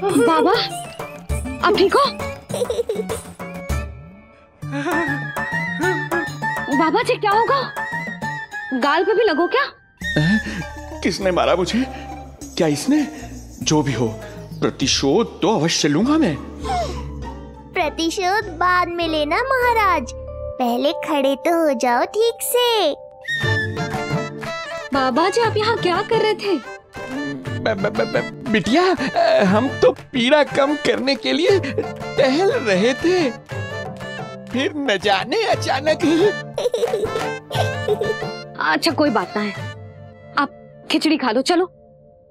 बाबा अब ठीक हो? बाबा जी क्या होगा? गाल पे भी लगो क्या? किसने मारा मुझे? क्या इसने? जो भी हो, प्रतिशोध तो अवश्य लूंगा मैं। प्रतिशोध बाद में लेना महाराज, पहले खड़े तो हो जाओ ठीक से। बाबा जी आप यहाँ क्या कर रहे थे? बिटिया, हम तो पीड़ा कम करने के लिए टहल रहे थे, फिर न जाने अचानक। अच्छा कोई बात ना है, आप खिचड़ी खा लो। चलो,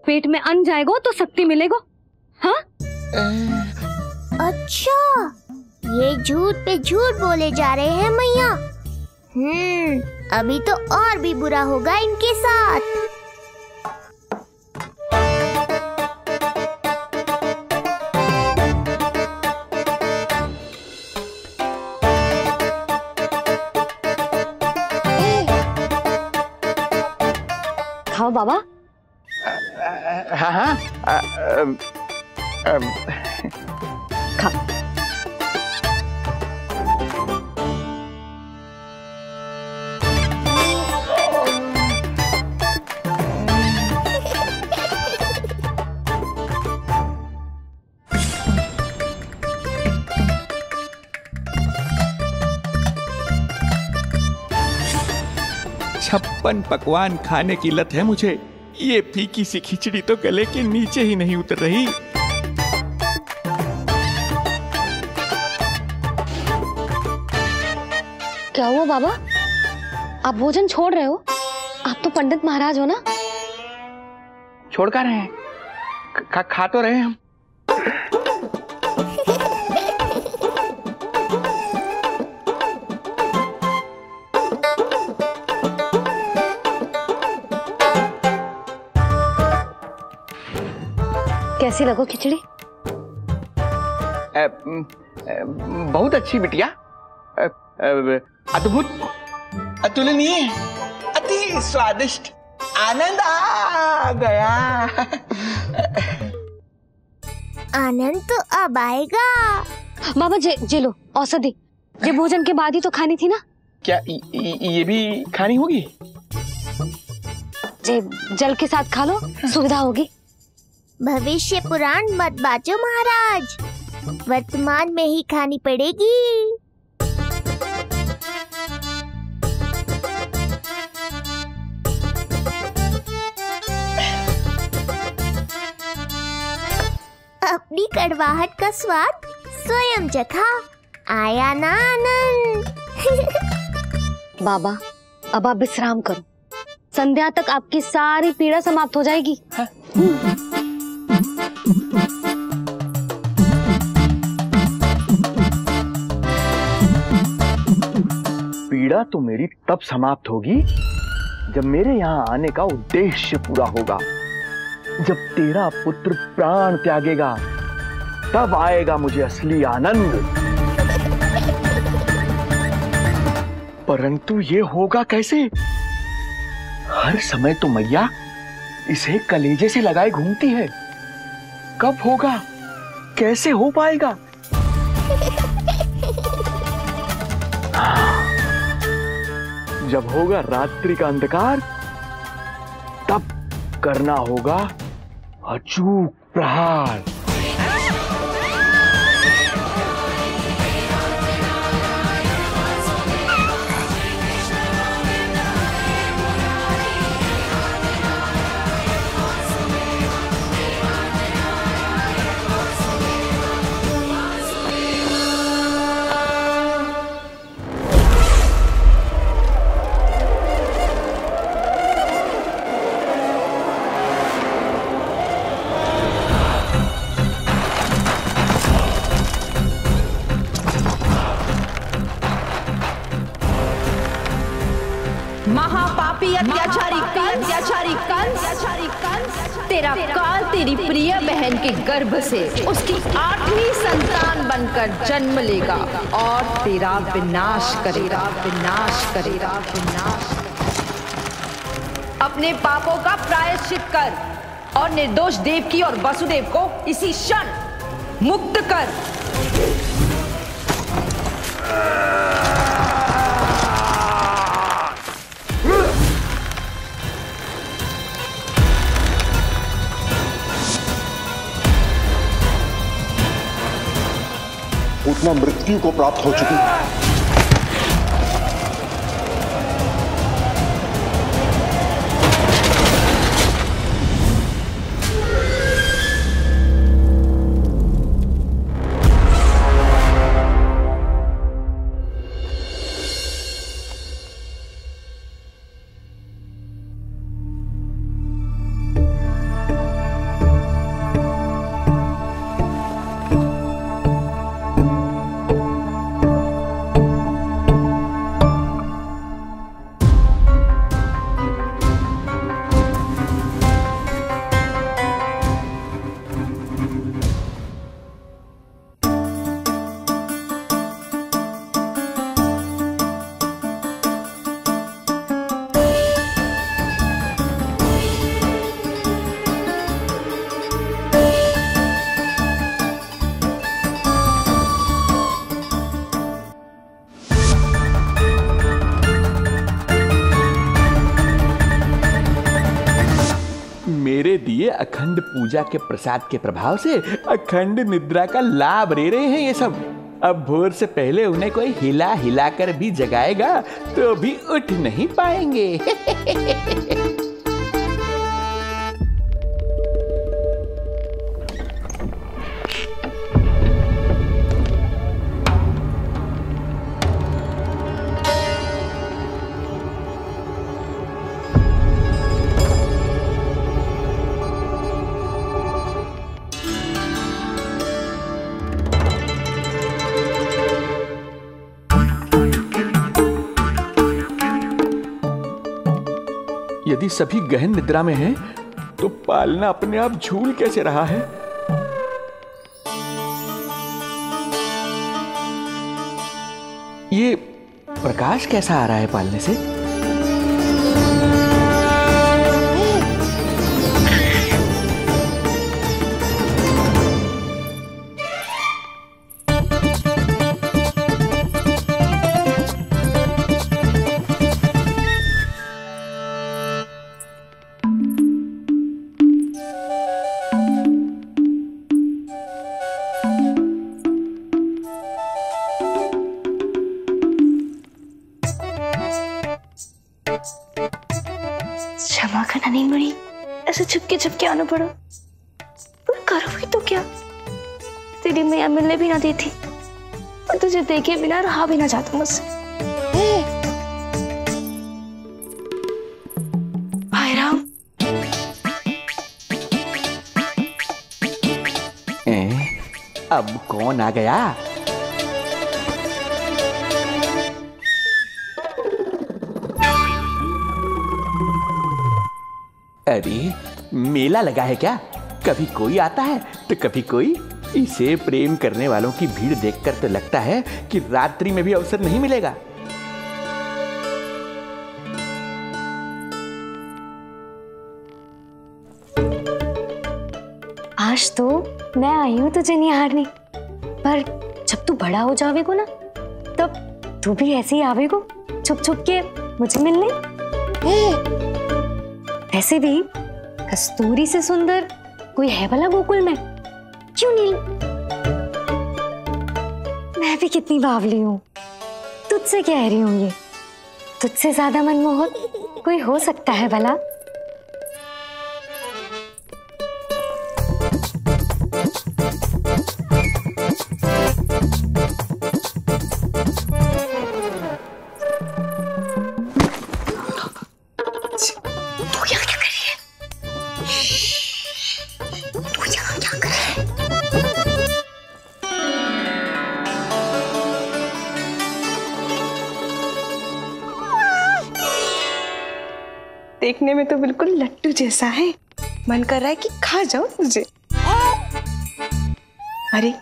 पेट में अन्न जाएगा तो शक्ति मिलेगा। हाँ? अच्छा, ये झूठ पे झूठ बोले जा रहे हैं मैया। अभी तो और भी बुरा होगा इनके साथ। खाओ बाबा। हाँ, खा। छप्पन पकवान खाने की लत है मुझे। ये फीकी सी खिचड़ी तो गले के नीचे ही नहीं उतर रही। क्या हुआ बाबा? आप भोजन छोड़ रहे हो? आप तो पंडित महाराज हो ना? छोड़ कर रहे हैं, खा तो रहे हम। कैसी लगो खिचड़ी? बहुत अच्छी बिटिया, अद्भुत, अतुलनीय, अति स्वादिष्ट, आनंद आ गया। आनंद तो अब आएगा। बाबा जे लो औषधि, ये भोजन के बाद ही तो खानी थी ना? क्या ये भी खानी होगी? जे जल के साथ खा लो, सुविधा होगी। भविष्य पुराण मत बाचो महाराज, वर्तमान में ही खानी पड़ेगी। अपनी कड़वाहट का स्वाद स्वयं चखा, आया ना आनंद। बाबा अब आप विश्राम करो, संध्या तक आपकी सारी पीड़ा समाप्त हो जाएगी। पीड़ा तो मेरी तब समाप्त होगी जब मेरे यहाँ आने का उद्देश्य पूरा होगा। जब तेरा पुत्र प्राण त्यागेगा, तब आएगा मुझे असली आनंद। परंतु ये होगा कैसे? हर समय तो मैया इसे कलेजे से लगाए घूमती है। कब होगा? कैसे हो पाएगा? जब होगा रात्रि का अंधकार, तब करना होगा अचूक प्रहार। महापापी अत्याचारी कंस, तेरा काल तेरी प्रिय बहन के गर्भ से उसकी 8वीं संतान बनकर जन्म लेगा और तेरा विनाश करेगा। अपने पापों का प्रायश्चित कर और निर्दोष देवकी और वसुदेव को इसी क्षण मुक्त कर। उतना मृत्यु को प्राप्त हो चुकी है। मेरे दिए अखंड पूजा के प्रसाद के प्रभाव से अखंड निद्रा का लाभ ले रहे हैं ये सब। अब भोर से पहले उन्हें कोई हिला हिलाकर भी जगाएगा तो भी उठ नहीं पाएंगे। यदि सभी गहन निद्रा में हैं, तो पालना अपने आप झूल कैसे रहा है? ये प्रकाश कैसा आ रहा है पालने से? क्षमा करना नहीं मुड़ी, ऐसे छुपके आना पड़ा। पर करोगी तो क्या? तेरी मैया मिलने भी ना देती और तुझे देखे बिना रहा भी ना जाता मुझसे। भाई राम, अब कौन आ गया? अरे मेला लगा है क्या? कभी कोई आता है तो कभी कोई। इसे प्रेम करने वालों की भीड़ देखकर तो लगता है कि रात्रि में भी अवसर नहीं मिलेगा। आज तो मैं आई हूँ तुझे निहारने, पर जब तू बड़ा हो जावेगो ना, तब तू भी ऐसे ही आवेगो छुप छुप के मुझे मिलने। वैसे भी कस्तूरी से सुंदर कोई है भला गोकुल में? क्यों नहीं? मैं भी कितनी बावली हूँ, तुझसे कह रही हूँ। ये तुझसे ज्यादा मनमोहक कोई हो सकता है भला? देखने में तो बिल्कुल लट्टू जैसा है, मन कर रहा है कि खा जाओ तुझे। अरे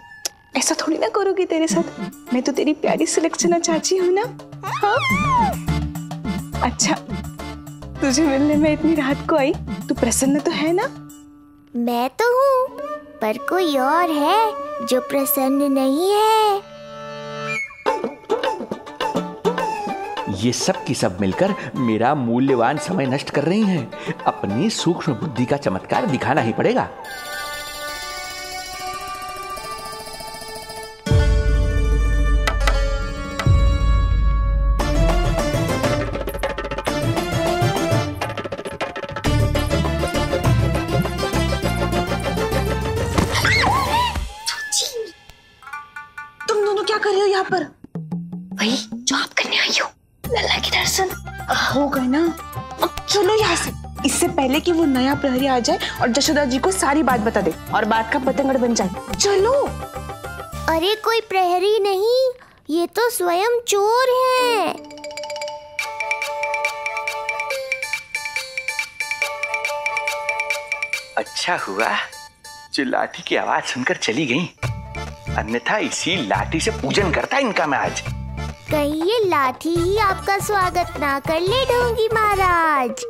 ऐसा थोड़ी ना करोगी तेरे साथ, मैं तो तेरी प्यारी सुलक्षणा चाची हूँ ना। हाँ? अच्छा, तुझे मिलने में इतनी रात को आई, तू प्रसन्न तो है ना? मैं तो हूँ, पर कोई और है जो प्रसन्न नहीं है। ये सब की सब मिलकर मेरा मूल्यवान समय नष्ट कर रही हैं। अपनी सूक्ष्म बुद्धि का चमत्कार दिखाना ही पड़ेगा। तुम दोनों क्या कर रहे हो यहाँ पर? वही जो आप करने आई हो, लल्ला के दर्शन। हो गए ना, अब चलो यहाँ से, इससे पहले कि वो नया प्रहरी आ जाए और जशोदा जी को सारी बात बता दे और बात का पतंगड़ बन जाए। चलो। अरे कोई प्रहरी नहीं, ये तो स्वयं चोर है। अच्छा हुआ जो लाठी की आवाज सुनकर चली गई, अन्यथा इसी लाठी से पूजन करता इनका मैं आज। कहीं ये लाठी ही आपका स्वागत ना कर ले ढोंगी महाराज।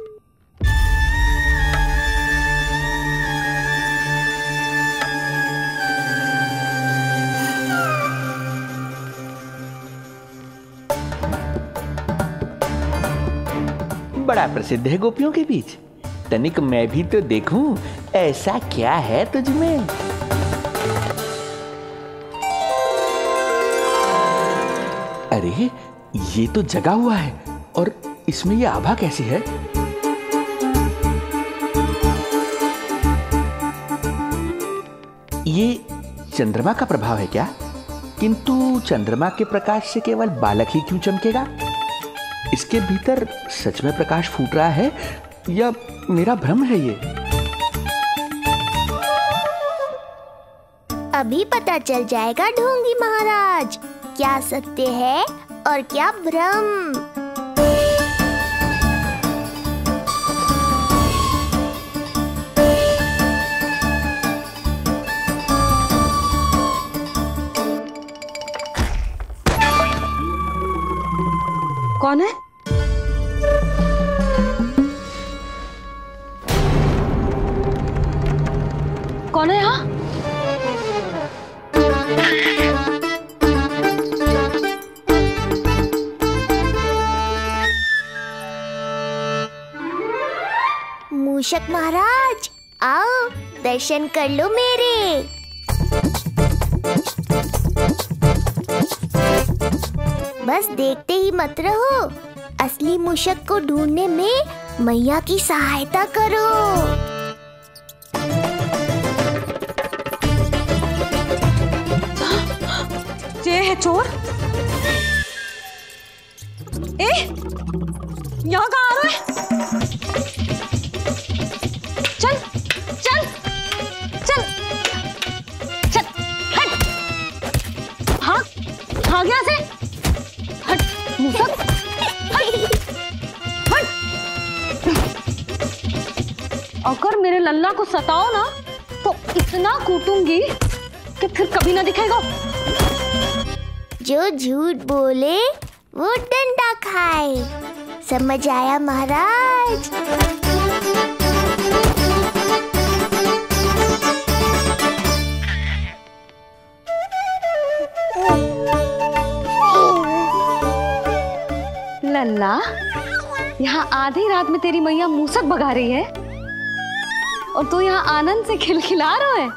बड़ा प्रसिद्ध है गोपियों के बीच। तनिक मैं भी तो देखूं ऐसा क्या है तुझमें। अरे ये तो जगा हुआ है, और इसमें ये आभा कैसी है? ये चंद्रमा का प्रभाव है क्या? किंतु चंद्रमा के प्रकाश से केवल बालक ही क्यों चमकेगा? इसके भीतर सच में प्रकाश फूट रहा है या मेरा भ्रम है ये? अभी पता चल जाएगा ढोंगी महाराज, क्या सत्य है और क्या भ्रम। कौन है? कौन है यहाँ? मूषक महाराज आओ, दर्शन कर लो मेरे। बस देखते ही मत रहो, असली मूषक को ढूंढने में मैया की सहायता करो। ये है चोर। यहाँ कहाँ आ रहा है? चल चल चल चल, हट, भाग यहाँ से, हट मूसक, हट हट। अगर मेरे लल्ला को सताओ ना तो इतना कूटूंगी कि फिर कभी ना दिखेगा। जो झूठ बोले वो डंडा खाए, समझ आया महाराज? लल्ला, यहाँ आधी रात में तेरी मैया मूसक भगा रही है और तू यहाँ आनंद से खिलखिला रहा है।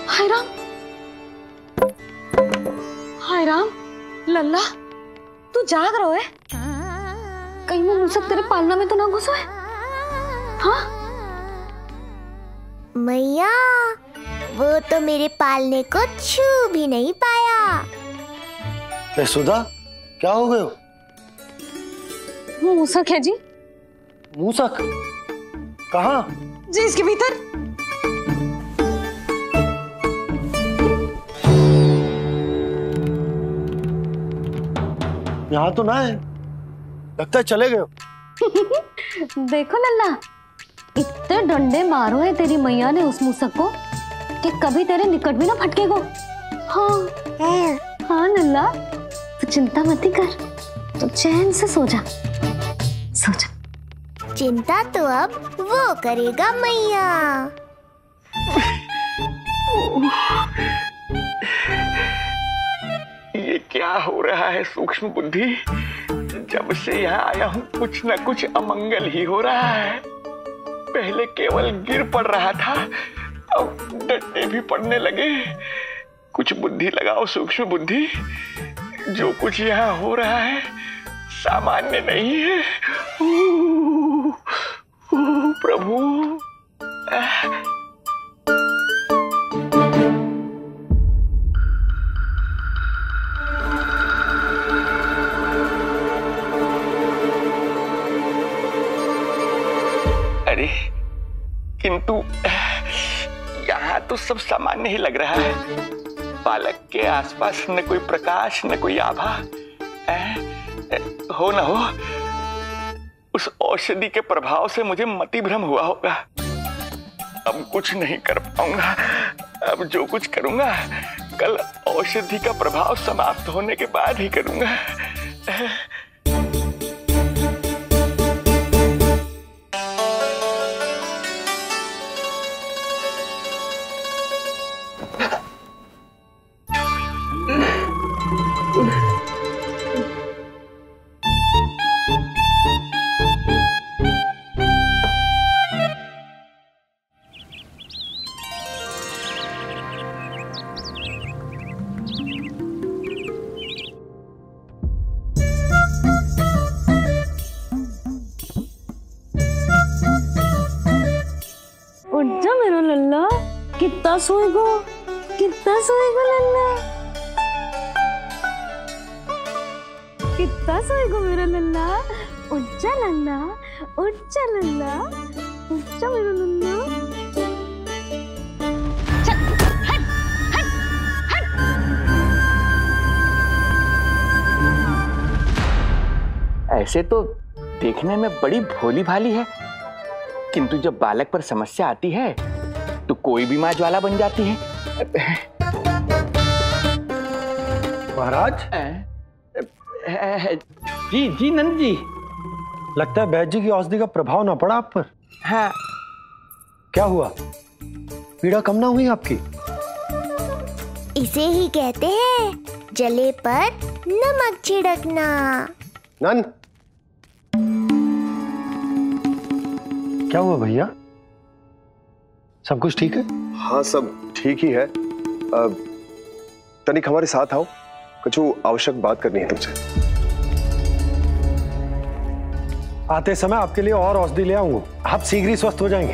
हाय राम, हाय राम, लल्ला तू जाग रहा है? कहीं वो मूसक तेरे पालना में तो ना घुसा है? हाँ मैया, वो तो मेरे पालने को छू भी नहीं पाया। सुधा, क्या हो गए? वो मूसक है जी। मूसक? कहाँ? जी इसके भीतर। यहाँ तो ना है, लगता है चले गए। देखो लल्ला, इतने डंडे मारो है तेरी मैया ने उस मूसक को कि कभी तेरे निकट भी ना फटकेगा। हाँ हाँ लल्ला, तू चिंता मत कर, तू चैन से सो जा। सो जा। चिंता तो अब वो करेगा मैया। ये क्या हो रहा है सूक्ष्म बुद्धि? जब से यहाँ आया हूँ कुछ न कुछ अमंगल ही हो रहा है। पहले केवल गिर पड़ रहा था, अब डंडे भी पड़ने लगे। कुछ बुद्धि लगाओ सूक्ष्म बुद्धि। जो कुछ यहाँ हो रहा है सामान्य नहीं है। प्रभु। अरे किंतु यहाँ तो सब सामान्य ही लग रहा है। बालक के आसपास न कोई प्रकाश न कोई आभा। हो न हो उस औषधि के प्रभाव से मुझे मति भ्रम हुआ होगा। अब कुछ नहीं कर पाऊंगा। अब जो कुछ करूंगा कल औषधि का प्रभाव समाप्त होने के बाद ही करूंगा। कितना सोएगो लल्ला, कितना सोएगो मेरा लल्ला। उच्चा लल्ला, उच्चा लल्ला, उच्चा मेरा लल्ला। ऐसे तो देखने में बड़ी भोली भाली है, किंतु जब बालक पर समस्या आती है तो कोई भी माँ ज्वाला बन जाती है। महाराज। जी जी नंद जी। लगता है वैद्य जी की औषधि का प्रभाव ना पड़ा आप पर। हाँ। क्या हुआ? पीड़ा कम ना हुई आपकी? इसे ही कहते हैं जले पर नमक छिड़कना। नंद, क्या हुआ भैया? सब कुछ ठीक है? हाँ सब ठीक ही है। तनिक हमारे साथ आओ, कुछ आवश्यक बात करनी है तुमसे। आते समय आपके लिए और औषधि ले आऊंगा, आप शीघ्र ही स्वस्थ हो जाएंगे।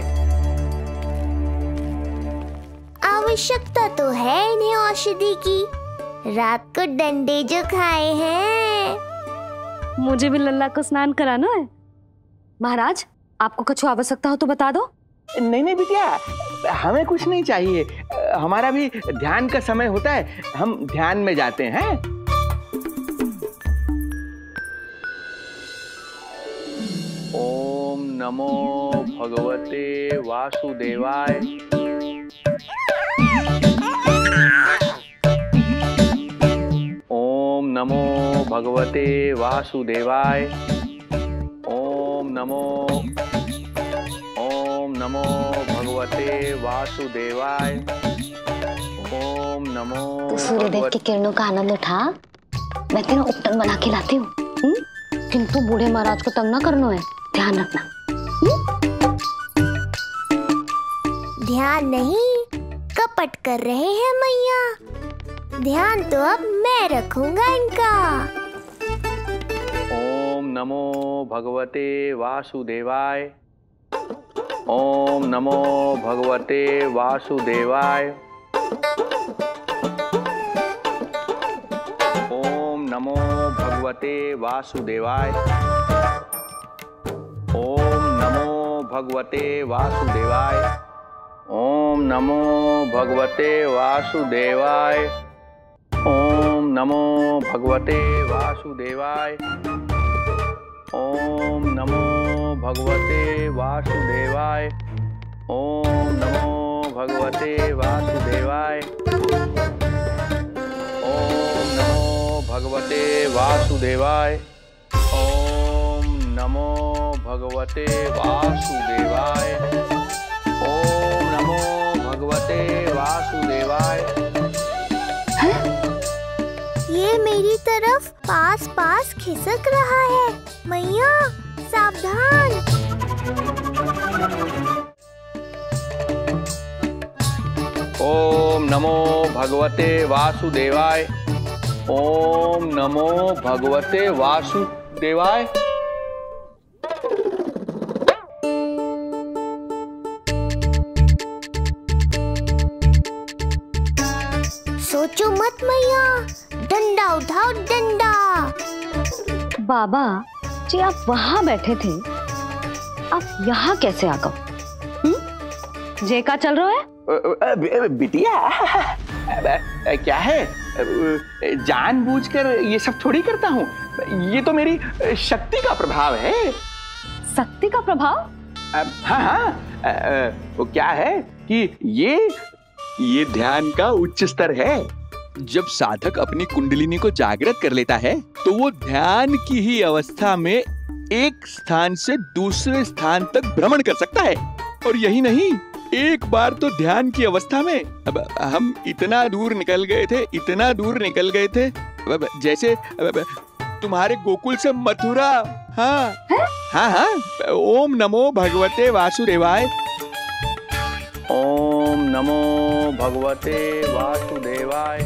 आवश्यकता तो है इन्हें औषधि की। रात को डंडे जो खाए हैं। मुझे भी लल्ला को स्नान कराना है। महाराज आपको कुछ आवश्यकता हो तो बता दो। नहीं नहीं बिटिया, हमें कुछ नहीं चाहिए। हमारा भी ध्यान का समय होता है, हम ध्यान में जाते हैं। ओम नमो भगवते वासुदेवाय। ओम नमो भगवते वासुदेवाय। ओम नमो भगवते वासुदेवाय। ओम नमो। तो सूर्यदेव की किरणों का आनंद उठा। मैं तेरा उपटन बना के लाती हूँ, किंतु बूढ़े महाराज को तंग ना करना है, ध्यान रखना। ध्यान नहीं, कपट कर रहे हैं मैया। ध्यान तो अब मैं रखूंगा इनका। ओम नमो भगवते वासुदेवाय। ओम नमो भगवते वासुदेवाय। ओम नमो भगवते वासुदेवाय। ओम नमो भगवते वासुदेवाय। ओम नमो भगवते वासुदेवाय। ओम नमो भगवते वासुदेवाय। ओम नमो भगवते वासुदेवाय। ओम नमो भगवते वासुदेवाय। ओम नमो भगवते वासुदेवाय। ओम नमो भगवते वासुदेवाय। ओम नमो भगवते वासुदेवाय। ये मेरी तरफ पास पास खिसक रहा है। मैया सावधान। ओम नमो भगवते वासुदेवाय। ओम नमो भगवते वासुदेवाय। सोचो मत मैया, डंडा उठाओ डंडा। बाबा जी आप वहां बैठे थे, आप यहाँ कैसे आ गए? जे का चल रहा है? बिटिया क्या है, जानबूझकर ये सब थोड़ी करता हूँ। ये तो मेरी शक्ति का प्रभाव है। शक्ति का प्रभाव? हाँ हाँ, वो क्या है कि ये ध्यान का उच्च स्तर है। जब साधक अपनी कुंडलिनी को जागृत कर लेता है तो वो ध्यान की ही अवस्था में एक स्थान से दूसरे स्थान तक भ्रमण कर सकता है। और यही नहीं, एक बार तो ध्यान की अवस्था में अब हम इतना दूर निकल गए थे जैसे तुम्हारे गोकुल से मथुरा। हाँ हाँ हाँ। ओम नमो भगवते वासुदेवाय। ओम नमो भगवते वासुदेवाय।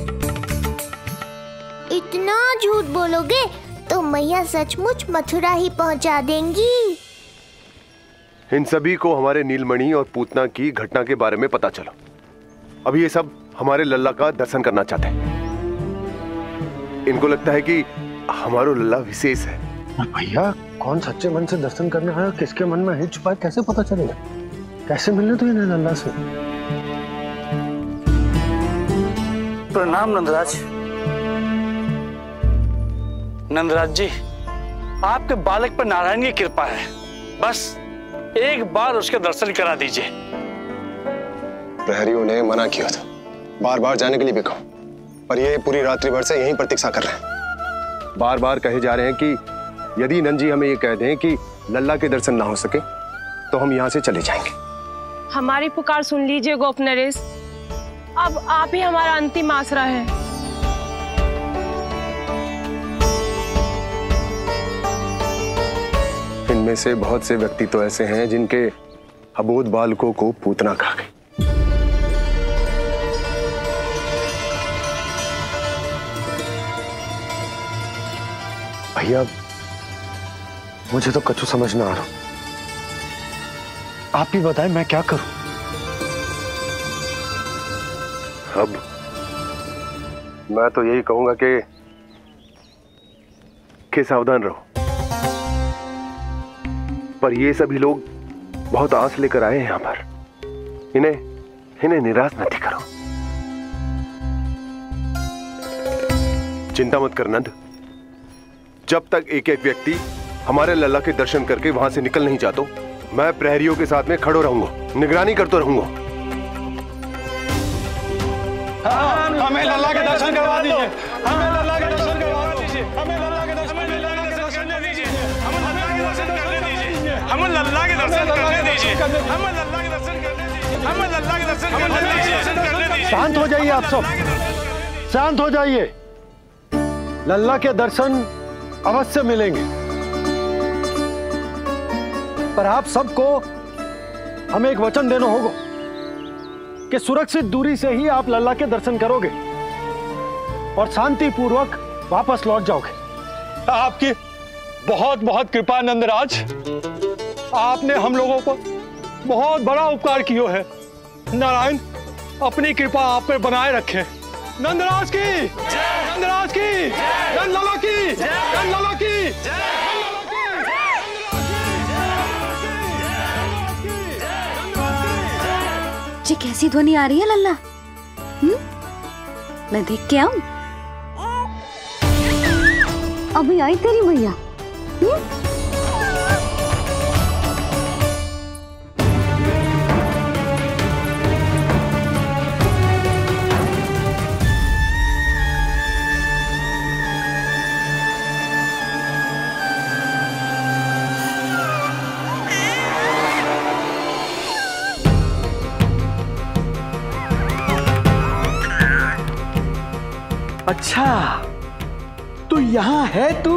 इतना झूठ बोलोगे तो मैया सचमुच मथुरा ही पहुंचा देंगी। इन सभी को हमारे नीलमणि और पूतना की घटना के बारे में पता चला। अभी ये सब हमारे लल्ला का दर्शन करना चाहते हैं। इनको लगता है कि हमारा लल्ला विशेष है। भैया कौन सच्चे मन से दर्शन करने आया, किसके मन में हित छुपा है, कैसे पता चलेगा? कैसे मिलने तो इन्हें लल्ला से? प्रणाम नंदराज। नंदराज जी, आपके बालक पर नारायण की कृपा है। बस एक बार उसके दर्शन करा दीजिए। प्रहरियों ने मना किया था, बार बार जाने के लिए भी कहा, पर ये पूरी रात्रि भर से यहीं प्रतीक्षा कर रहे हैं। बार बार कहे जा रहे हैं कि यदि नंद जी हमें ये कह दें कि लल्ला के दर्शन ना हो सके तो हम यहाँ से चले जाएंगे। हमारी पुकार सुन लीजिए गोप नरेश, अब आप ही हमारा अंतिम आसरा है। इनमें से बहुत से व्यक्ति तो ऐसे हैं जिनके अबोध बालकों को पूतना खा गई। भैया मुझे तो कछु समझ ना आ रहा, आप ही बताएं मैं क्या करूं? अब मैं तो यही कहूंगा कि सावधान रहो। पर ये सभी लोग बहुत आस लेकर आए हैं यहाँ पर, इन्हें निराश मत करो। चिंता मत कर नंद, जब तक एक एक व्यक्ति हमारे लल्ला के दर्शन करके वहां से निकल नहीं जाता, मैं प्रहरियों के साथ में खड़ो रहूंगा, निगरानी करता रहूंगा। हमें लल्ला के दर्शन करवा दीजिए, हमें लल्ला के दर्शन करवा दीजिए, हमें लल्ला के दर्शन करने दीजिए, हमें लल्ला के दर्शन करने दीजिए, हमें लल्ला के दर्शन करने दीजिए, हमें लल्ला के दर्शन करने दीजिए, हमें लल्ला के दर्शन करने दीजिए। शांत हो जाइए आप सब, शांत हो जाइए। लल्ला के दर्शन अवश्य मिलेंगे, पर आप सबको हमें एक वचन देना होगा कि सुरक्षित दूरी से ही आप लल्ला के दर्शन करोगे और शांति पूर्वक वापस लौट जाओगे। आपकी बहुत बहुत कृपा नंदराज, आपने हम लोगों को बहुत बड़ा उपकार किया है। नारायण अपनी कृपा आप पे बनाए रखे। नंदराज की, नंदराज की, नंदलाला की, नंदलाला की। जी कैसी ध्वनि आ रही है लल्ला? मैं देख के आऊं? अभी आई तेरी मैया। अच्छा, तो यहाँ है तू।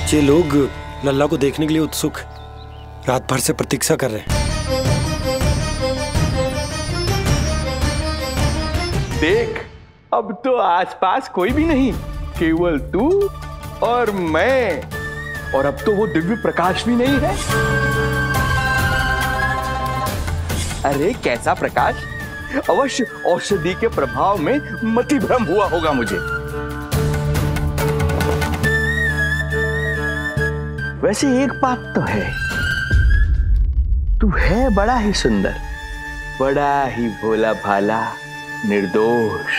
ये लोग लल्ला को देखने के लिए उत्सुक रात भर से प्रतीक्षा कर रहे हैं। देख, अब तो आसपास कोई भी नहीं, केवल तू और मैं। और अब तो वो दिव्य प्रकाश भी नहीं है। अरे कैसा प्रकाश? अवश्य औषधि के प्रभाव में मतिभ्रम हुआ होगा मुझे। वैसे एक बात तो है, तू है बड़ा ही सुंदर, बड़ा ही भोला भाला, निर्दोष।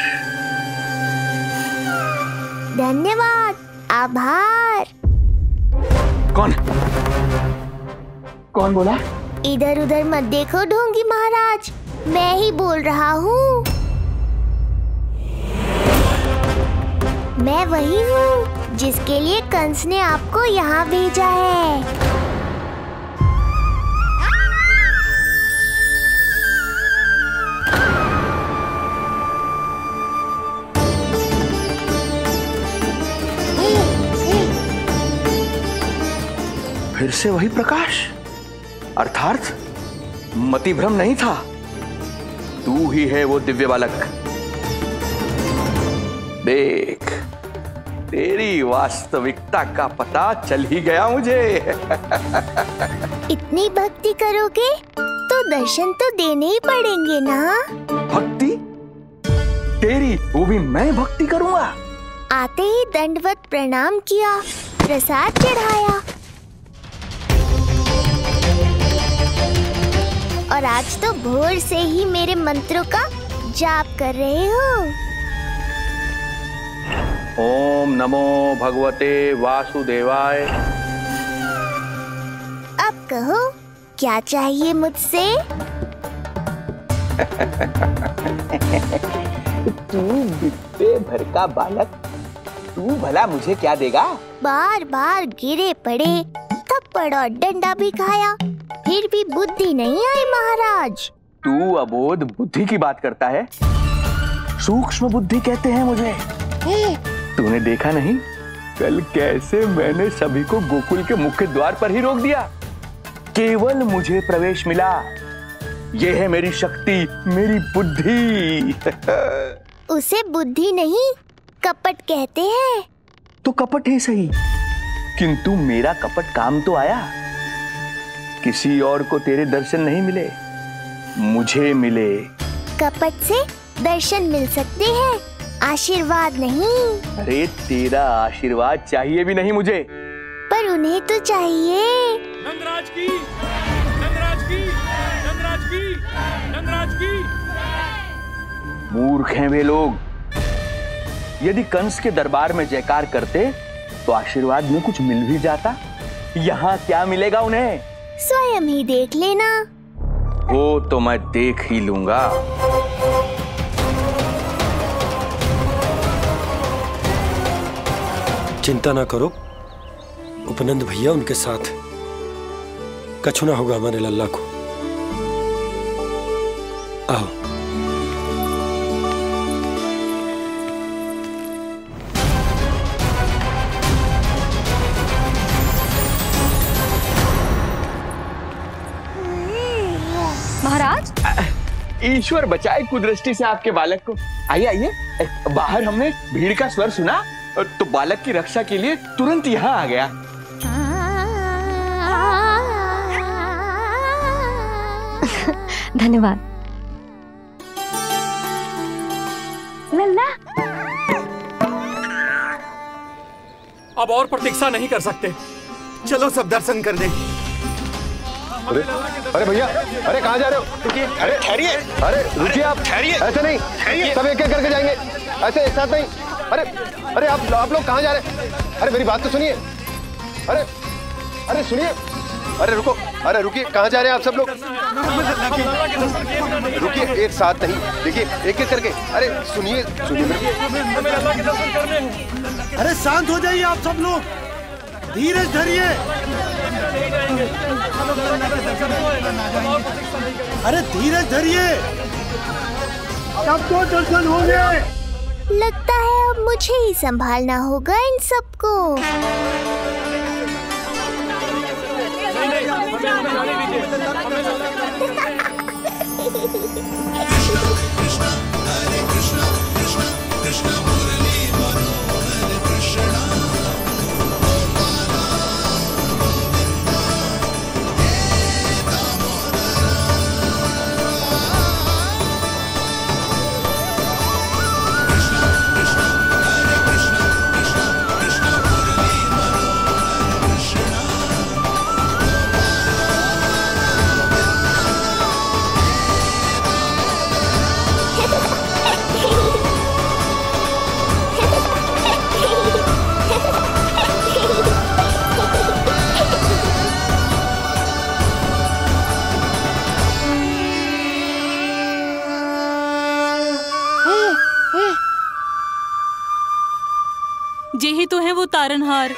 धन्यवाद, आभार। कौन बोला? इधर उधर मत देखो ढोंगी महाराज, मैं ही बोल रहा हूँ। मैं वही हूँ जिसके लिए कंस ने आपको यहाँ भेजा है। फिर से वही प्रकाश, अर्थात मतिभ्रम नहीं था, तू ही है वो दिव्य बालक। देख, तेरी वास्तविकता का पता चल ही गया मुझे। इतनी भक्ति करोगे तो दर्शन तो देने ही पड़ेंगे ना। भक्ति? तेरी? वो भी मैं भक्ति करूंगा? आते ही दंडवत प्रणाम किया, प्रसाद चढ़ाया, और आज तो भोर से ही मेरे मंत्रों का जाप कर रहे हो। ओम नमो भगवते वासुदेवाय। अब कहो, क्या चाहिए मुझसे? तू बित्ते भर का बालक, तू भला मुझे क्या देगा? बार बार गिरे पड़े, थप्पड़ और डंडा भी खाया, फिर भी बुद्धि नहीं आई महाराज। तू अबोध बुद्धि की बात करता है? सूक्ष्म बुद्धि कहते हैं मुझे। तूने देखा नहीं कल कैसे मैंने सभी को गोकुल के मुख्य द्वार पर ही रोक दिया? केवल मुझे प्रवेश मिला। यह है मेरी शक्ति, मेरी बुद्धि। उसे बुद्धि नहीं, कपट कहते हैं। तो कपट ही सही, किंतु मेरा कपट काम तो आया। किसी और को तेरे दर्शन नहीं मिले, मुझे मिले। कपट से दर्शन मिल सकते हैं, आशीर्वाद नहीं। अरे तेरा आशीर्वाद चाहिए भी नहीं मुझे। पर उन्हें तो चाहिए। नंदराज की, नंदराज की, नंदराज की, नंदराज की। मूर्ख हैं वे लोग। यदि कंस के दरबार में जयकार करते तो आशीर्वाद में कुछ मिल भी जाता। यहाँ क्या मिलेगा उन्हें? स्वयं ही देख लेना। वो तो मैं देख ही लूंगा। चिंता ना करो, उपनंद भैया उनके साथ, कछु ना होगा हमारे लल्ला को। आओ। महाराज, ईश्वर बचाए कुदृष्टि से आपके बालक को। आइए आइए, बाहर हमने भीड़ का स्वर सुना तो बालक की रक्षा के लिए तुरंत यहाँ आ गया। धन्यवाद। लल्ला, अब और प्रतीक्षा नहीं कर सकते, चलो सब दर्शन कर दें। अरे भैया, अरे कहाँ जा रहे हो? अरे ठहरिए, अरे रुकिए आप, ठहरिए। ऐसे नहीं, सब एक एक करके जाएंगे, ऐसे एक साथ नहीं। अरे आप लोग कहाँ जा रहे हैं? अरे मेरी बात तो सुनिए। अरे सुनिए, अरे रुको। अरे रुकिए, कहाँ जा रहे हैं आप सब लोग? रुकिए, एक साथ नहीं, देखिए एक एक करके। अरे सुनिए सुनिए। अरे शांत हो जाइए आप सब लोग, धीरज धरिए। अरे धीरज धरिए, सबको दर्शन होंगे। लगता है अब मुझे ही संभालना होगा इन सबको। यही तो है वो तारनहार।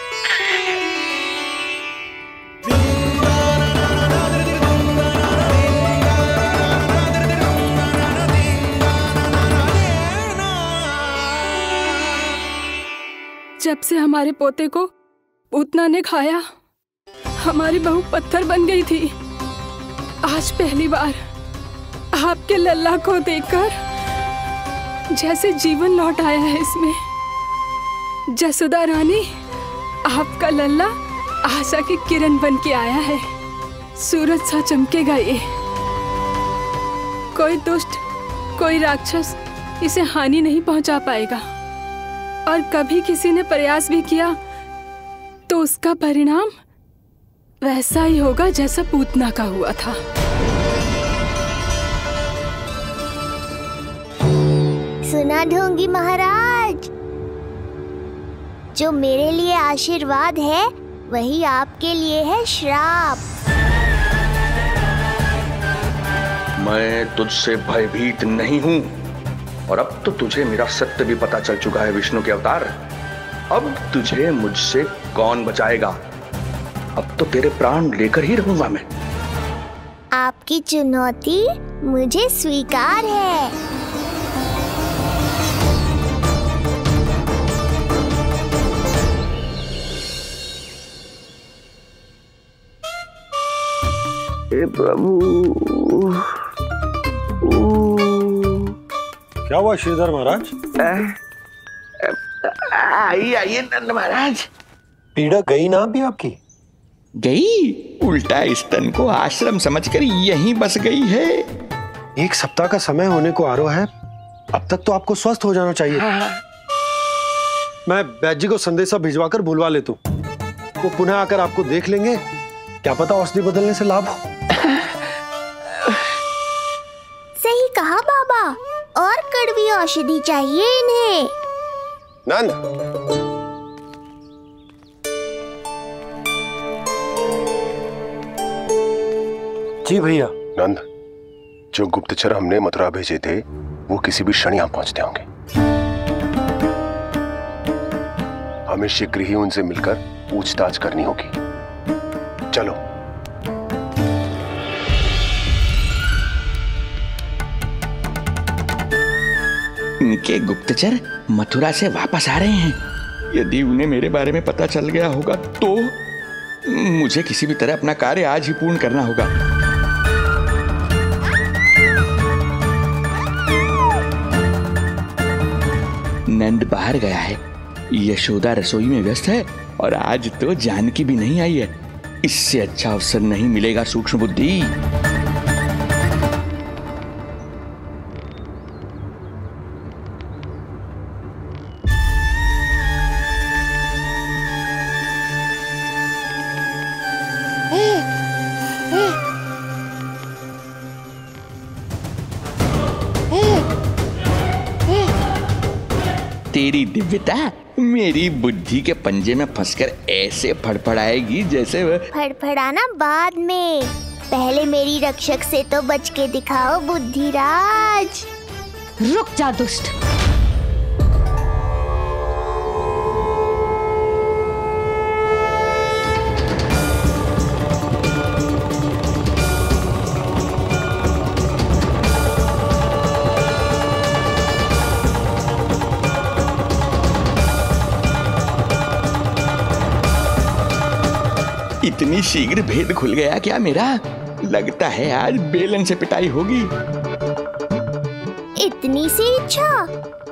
जब से हमारे पोते को पूतना ने खाया, हमारी बहू पत्थर बन गई थी। आज पहली बार आपके लल्ला को देखकर जैसे जीवन लौट आया है इसमें। जसोदा रानी, आपका लल्ला आशा की किरण बन के आया है। सूरज सा चमकेगा ये। कोई दुष्ट, कोई राक्षस इसे हानि नहीं पहुंचा पाएगा। और कभी किसी ने प्रयास भी किया तो उसका परिणाम वैसा ही होगा जैसा पूतना का हुआ था। सुना ढोंगी महाराज, जो मेरे लिए आशीर्वाद है वही आपके लिए है श्राप। मैं तुझसे भयभीत नहीं हूं, और अब तो तुझे मेरा सत्य भी पता चल चुका है विष्णु के अवतार। अब तुझे मुझसे कौन बचाएगा? अब तो तेरे प्राण लेकर ही रहूंगा मैं। आपकी चुनौती मुझे स्वीकार है। हे प्रभु। क्या हुआ श्रीधर महाराज? आइए नंद महाराज। पीड़ा गई ना अभी आपकी? गई? उल्टा स्तन को आश्रम समझकर यहीं बस गई है। 1 सप्ताह का समय होने को आ रहा है, अब तक तो आपको स्वस्थ हो जाना चाहिए। मैं वैद्य जी को संदेशा भिजवाकर बुलवा लेता हूँ। वो पुनः आकर आपको देख लेंगे, क्या पता औषधि बदलने से लाभ हो। सही कहा बाबा, और कड़वी औषधि चाहिए इन्हें। नंद, जी भैया। नंद, जो गुप्तचर हमने मथुरा भेजे थे वो किसी भी क्षण यहाँ पहुंचते होंगे। हमें शीघ्र ही उनसे मिलकर पूछताछ करनी होगी। चलो। इनके गुप्तचर मथुरा से वापस आ रहे हैं। यदि उन्हें मेरे बारे में पता चल गया होगा तो मुझे किसी भी तरह अपना कार्य आज ही पूर्ण करना होगा। नंद बाहर गया है, यशोदा रसोई में व्यस्त है, और आज तो जानकी भी नहीं आई है। इससे अच्छा अवसर नहीं मिलेगा सूक्ष्म बुद्धि। तेरी दिव्यता मेरी बुद्धि के पंजे में फंसकर ऐसे फड़फड़ाएगी जैसे फड़फड़ाना बाद में, पहले मेरी रक्षक से तो बच के दिखाओ बुद्धिराज। रुक जा दुष्ट। इतनी शीघ्र भेद खुल गया क्या मेरा? लगता है आज बेलन से पिटाई होगी। इतनी सी इच्छा?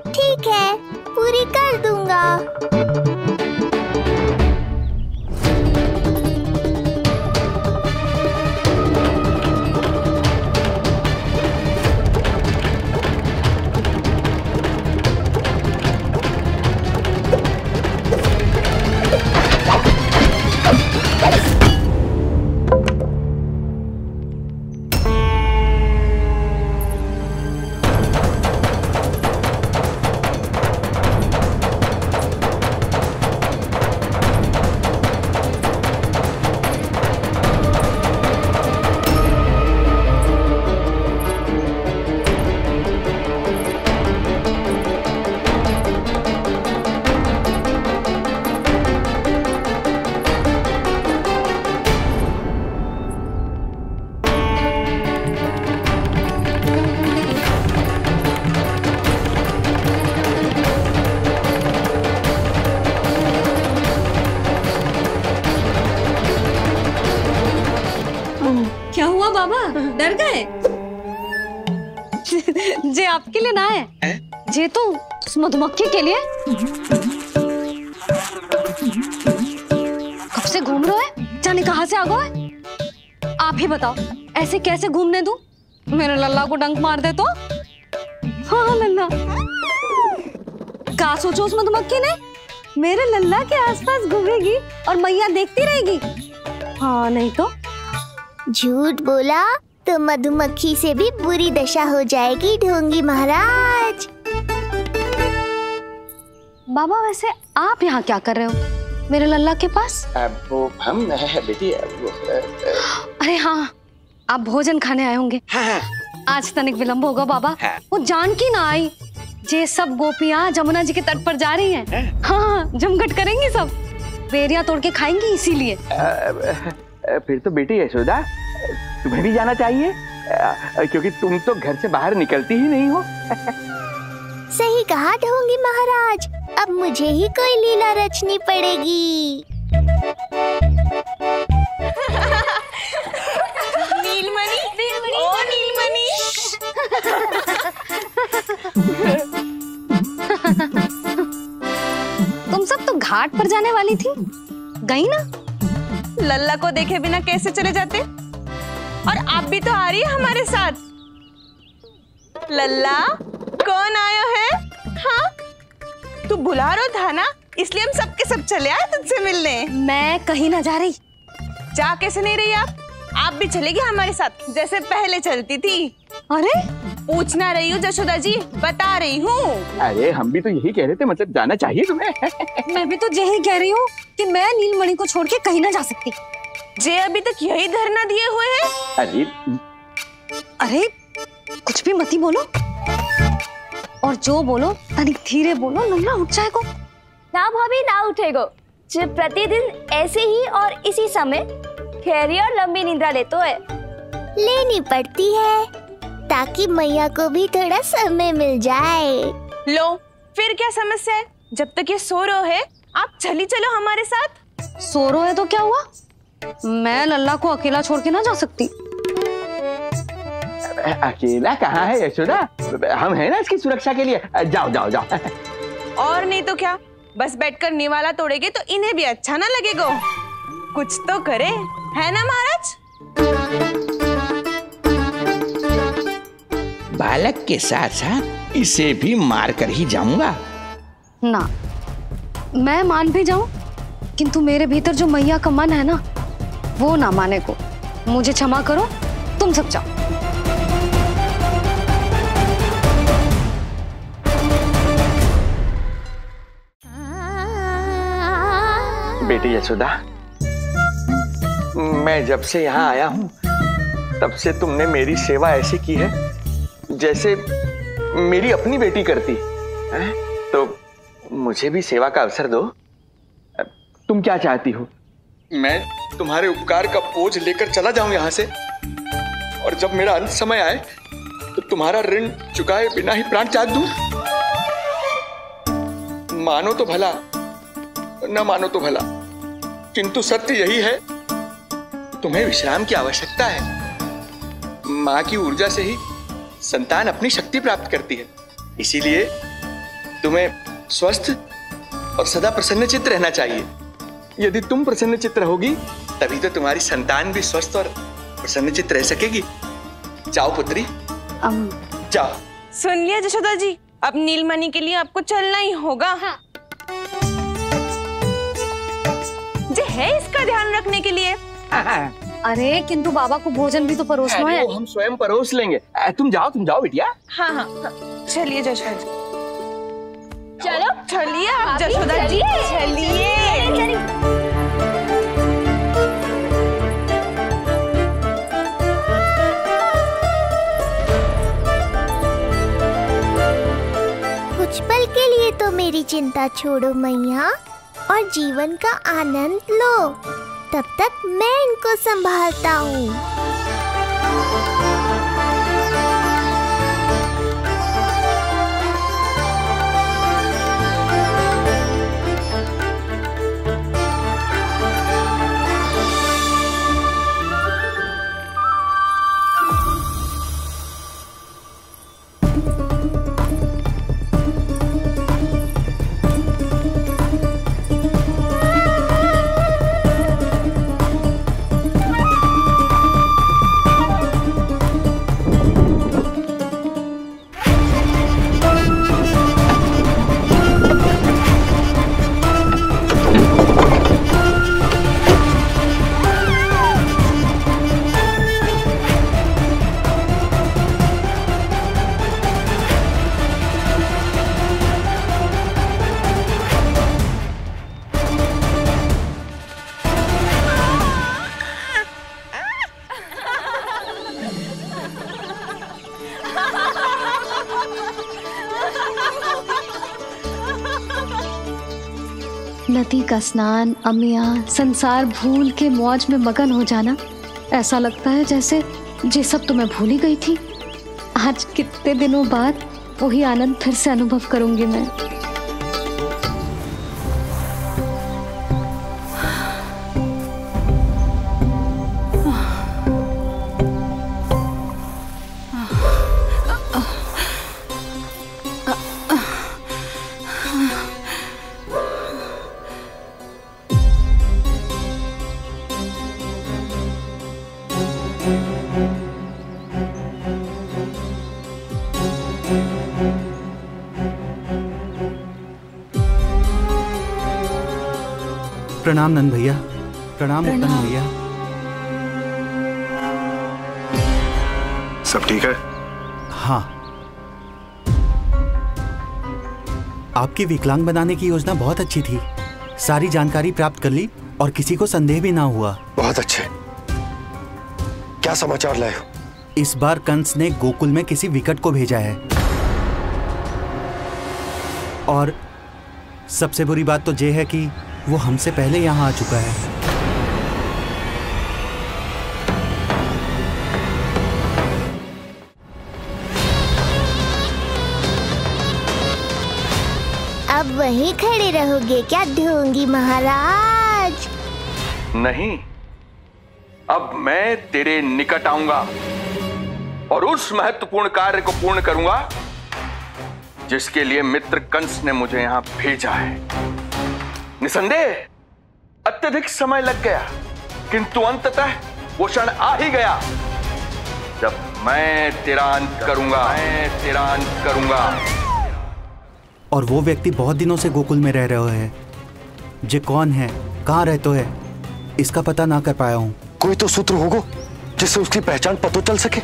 ठीक है, पूरी कर दूंगा। क्या हुआ बाबा, डर गए? जे आपके लिए ना है, जे तो उस मधुमक्खी के लिए। कब से घूम रहे हो? जाने कहाँ से आ गए? आप ही बताओ, ऐसे कैसे घूमने दूं? मेरे लल्ला को डंक मार दे तो? हाँ लल्ला, क्या सोचो उस मधुमक्खी ने? मेरे लल्ला के आसपास घूमेगी और मैया देखती रहेगी। हाँ नहीं तो? झूठ बोला तो मधुमक्खी से भी बुरी दशा हो जाएगी ढोंगी महाराज। बाबा वैसे आप यहाँ क्या कर रहे हो मेरे लल्ला के पास? वो हम बेटी अरे हाँ, आप भोजन खाने आए होंगे। हाँ। आज तनिक विलंब होगा बाबा। हाँ। वो जानकी ना आई, जे सब गोपियाँ जमुना जी के तट पर जा रही हैं। हाँ, जमघट करेंगी सब, बेरिया तोड़ के खाएंगी इसीलिए। फिर तो बेटी यशोदा तुम्हें भी जाना चाहिए, क्योंकि तुम तो घर से बाहर निकलती ही नहीं हो। सही कहा ढोंगी महाराज, अब मुझे ही कोई लीला रचनी पड़ेगी। नीलमणि, ओ नीलमणि। तुम सब तो घाट पर जाने वाली थी, गई ना? लल्ला को देखे बिना कैसे चले जाते? और आप भी तो आ रही है हमारे साथ। लल्ला, कौन आया है? हाँ, तू बुला रहा था ना, इसलिए हम सब के सब चले आए तुझसे मिलने। मैं कहीं ना जा रही। जा कैसे नहीं रही आप भी चलेगी हमारे साथ जैसे पहले चलती थी। अरे पूछना रही हूँ जशोदा जी, बता रही हूँ। अरे हम भी तो यही कह रहे थे, मतलब जाना चाहिए तुम्हें। मैं भी तो यही कह रही हूँ कि मैं नीलमणि को छोड़ के कहीं ना जा सकती। जे अभी तक यही धरना दिए हुए हैं। अरे कुछ भी मती बोलो, और जो बोलो तनिक धीरे बोलो, लल्ला उठ जाएगा। ना भाभी ना उठेगो, जो प्रतिदिन ऐसे ही और इसी समय गहरी और लंबी निद्रा लेते है। लेनी पड़ती है ताकि मैया को भी थोड़ा समय मिल जाए। लो फिर क्या समस्या है? जब तक ये सो रहे है आप चली चलो हमारे साथ। सो रहे है तो क्या हुआ? मैं लल्ला को अकेला छोड़ के ना जा सकती। अकेला कहाँ है यशोदा, हम हैं ना इसकी सुरक्षा के लिए। जाओ जाओ जाओ। और नहीं तो क्या, बस बैठकर निवाला तोड़ेगे तो इन्हें भी अच्छा ना लगेगा। कुछ तो करे, है ना महाराज? बालक के साथ साथ इसे भी मार कर ही जाऊंगा। ना, मैं मान भी जाऊं, किंतु मेरे भीतर जो मैया का मन है ना, वो ना माने को। मुझे क्षमा करो, तुम सब जाओ। बेटी यशोदा, मैं जब से यहाँ आया हूँ तब से तुमने मेरी सेवा ऐसी की है जैसे मेरी अपनी बेटी करती है। तो मुझे भी सेवा का अवसर दो। तुम क्या चाहती हो? मैं तुम्हारे उपकार का बोझ लेकर चला जाऊं यहाँ से, और जब मेरा अंत समय आए तो तुम्हारा ऋण चुकाए बिना ही प्राण त्याग दूं? मानो तो भला, न मानो तो भला, किंतु सत्य यही है, तुम्हें विश्राम की आवश्यकता है। माँ की ऊर्जा से ही संतान अपनी शक्ति प्राप्त करती है, इसीलिए तुम्हें स्वस्थ और सदा प्रसन्नचित्त रहना चाहिए। यदि तुम प्रसन्नचित्त रहोगी तभी तो तुम्हारी संतान भी स्वस्थ और प्रसन्नचित्त रह सकेगी। जाओ पुत्री, जाओ। सुन लिया जशोदा जी, अब नीलमणि के लिए आपको चलना ही होगा। हाँ। जो है इसका ध्यान रखने के लिए। अरे किंतु बाबा को भोजन भी तो परोसना है। हम स्वयं परोस लेंगे। तुम जाओ बिटिया। हाँ हाँ, चलिए जशोदा जी। चलो चलिए आप जशोदा जी, चलिए। कुछ पल के लिए तो मेरी चिंता छोड़ो मैया और जीवन का आनंद लो। तब तक मैं इनको संभालता हूँ। नदी का स्नान, अमिया, संसार भूल के मौज में मगन हो जाना, ऐसा लगता है जैसे ये सब तो मैं भूल ही गई थी। आज कितने दिनों बाद वही आनंद फिर से अनुभव करूंगी मैं। प्रणाम नंद भैया। प्रणाम उत्तम भैया। सब ठीक है? हाँ। आपकी विकलांग बनाने की योजना बहुत अच्छी थी। सारी जानकारी प्राप्त कर ली और किसी को संदेह भी ना हुआ। बहुत अच्छे। क्या समाचार लाए हो? इस बार कंस ने गोकुल में किसी विकट को भेजा है, और सबसे बुरी बात तो ये है कि वो हमसे पहले यहाँ आ चुका है। अब वहीं खड़े रहोगे क्या ढोंगी महाराज? नहीं, अब मैं तेरे निकट आऊंगा और उस महत्वपूर्ण कार्य को पूर्ण करूंगा जिसके लिए मित्र कंस ने मुझे यहाँ भेजा है। निसंदेह अत्यधिक समय लग गया, किंतु अंततः वो क्षण आ ही गया जब मैं तेरा अंत करूंगा। और वो व्यक्ति बहुत दिनों से गोकुल में रह रहे हैं। जे कौन है, कहाँ रहते है, इसका पता ना कर पाया हूँ। कोई तो सूत्र होगा जिससे उसकी पहचान पता चल सके।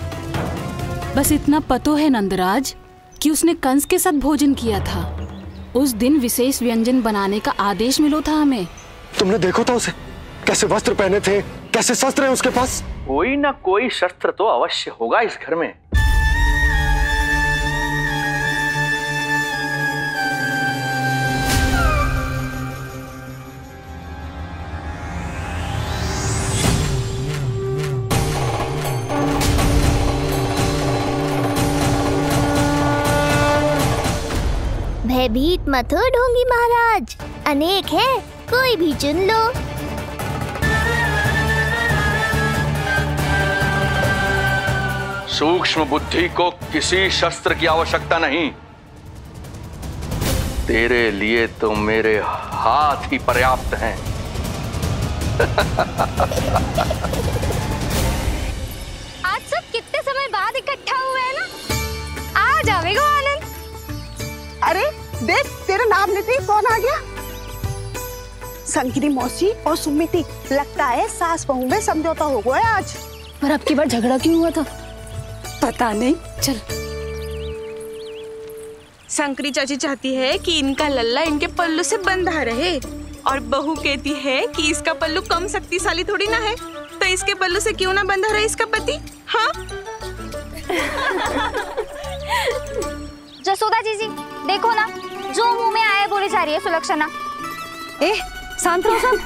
बस इतना पतो है नंदराज कि उसने कंस के साथ भोजन किया था। उस दिन विशेष व्यंजन बनाने का आदेश मिलो था हमें। तुमने देखो था उसे, कैसे वस्त्र पहने थे, कैसे शस्त्र हैं उसके पास? कोई ना कोई शस्त्र तो अवश्य होगा इस घर में। भयभीत मत हो ढोंगी महाराज, अनेक है, कोई भी चुन लो। सूक्ष्म बुद्धि को किसी शस्त्र की आवश्यकता नहीं। तेरे लिए तो मेरे हाथ ही पर्याप्त हैं। आज सब कितने समय बाद इकट्ठा हुए हैं ना, आ जाएगा आनंद। अरे देख, तेरा नाम लेते ही कौन आ गया? संकिनी मौसी और सुमिति, लगता है सास बहू में समझौता हो गया आज। पर अब की बार झगड़ा क्यों हुआ था? पता नहीं। चल। शंकरी चाची चाहती है कि इनका लल्ला इनके पल्लू से बंधा रहे, और बहू कहती है कि इसका पल्लू कम शक्तिशाली थोड़ी ना है, तो इसके पल्लू से क्यों ना बंधा रहे इसका पति। हाँ जसोदा जीजी देखो ना, जो मुंह में आए बोली जा रही है सुलक्षणा। ए शांत रहो सब।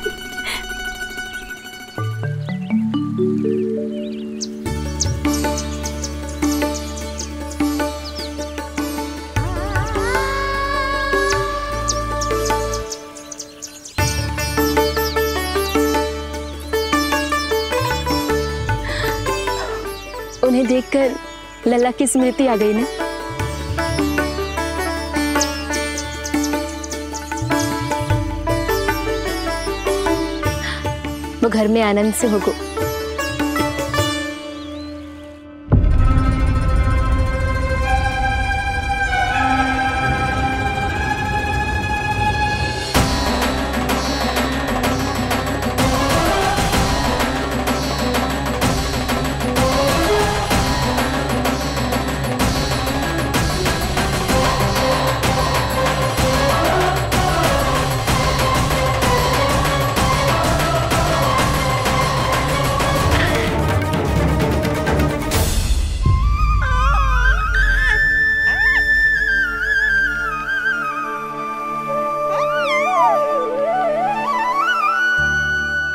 उन्हें देखकर लल्ला की स्मृति आ गई ना। वो घर में आनंद से होगो।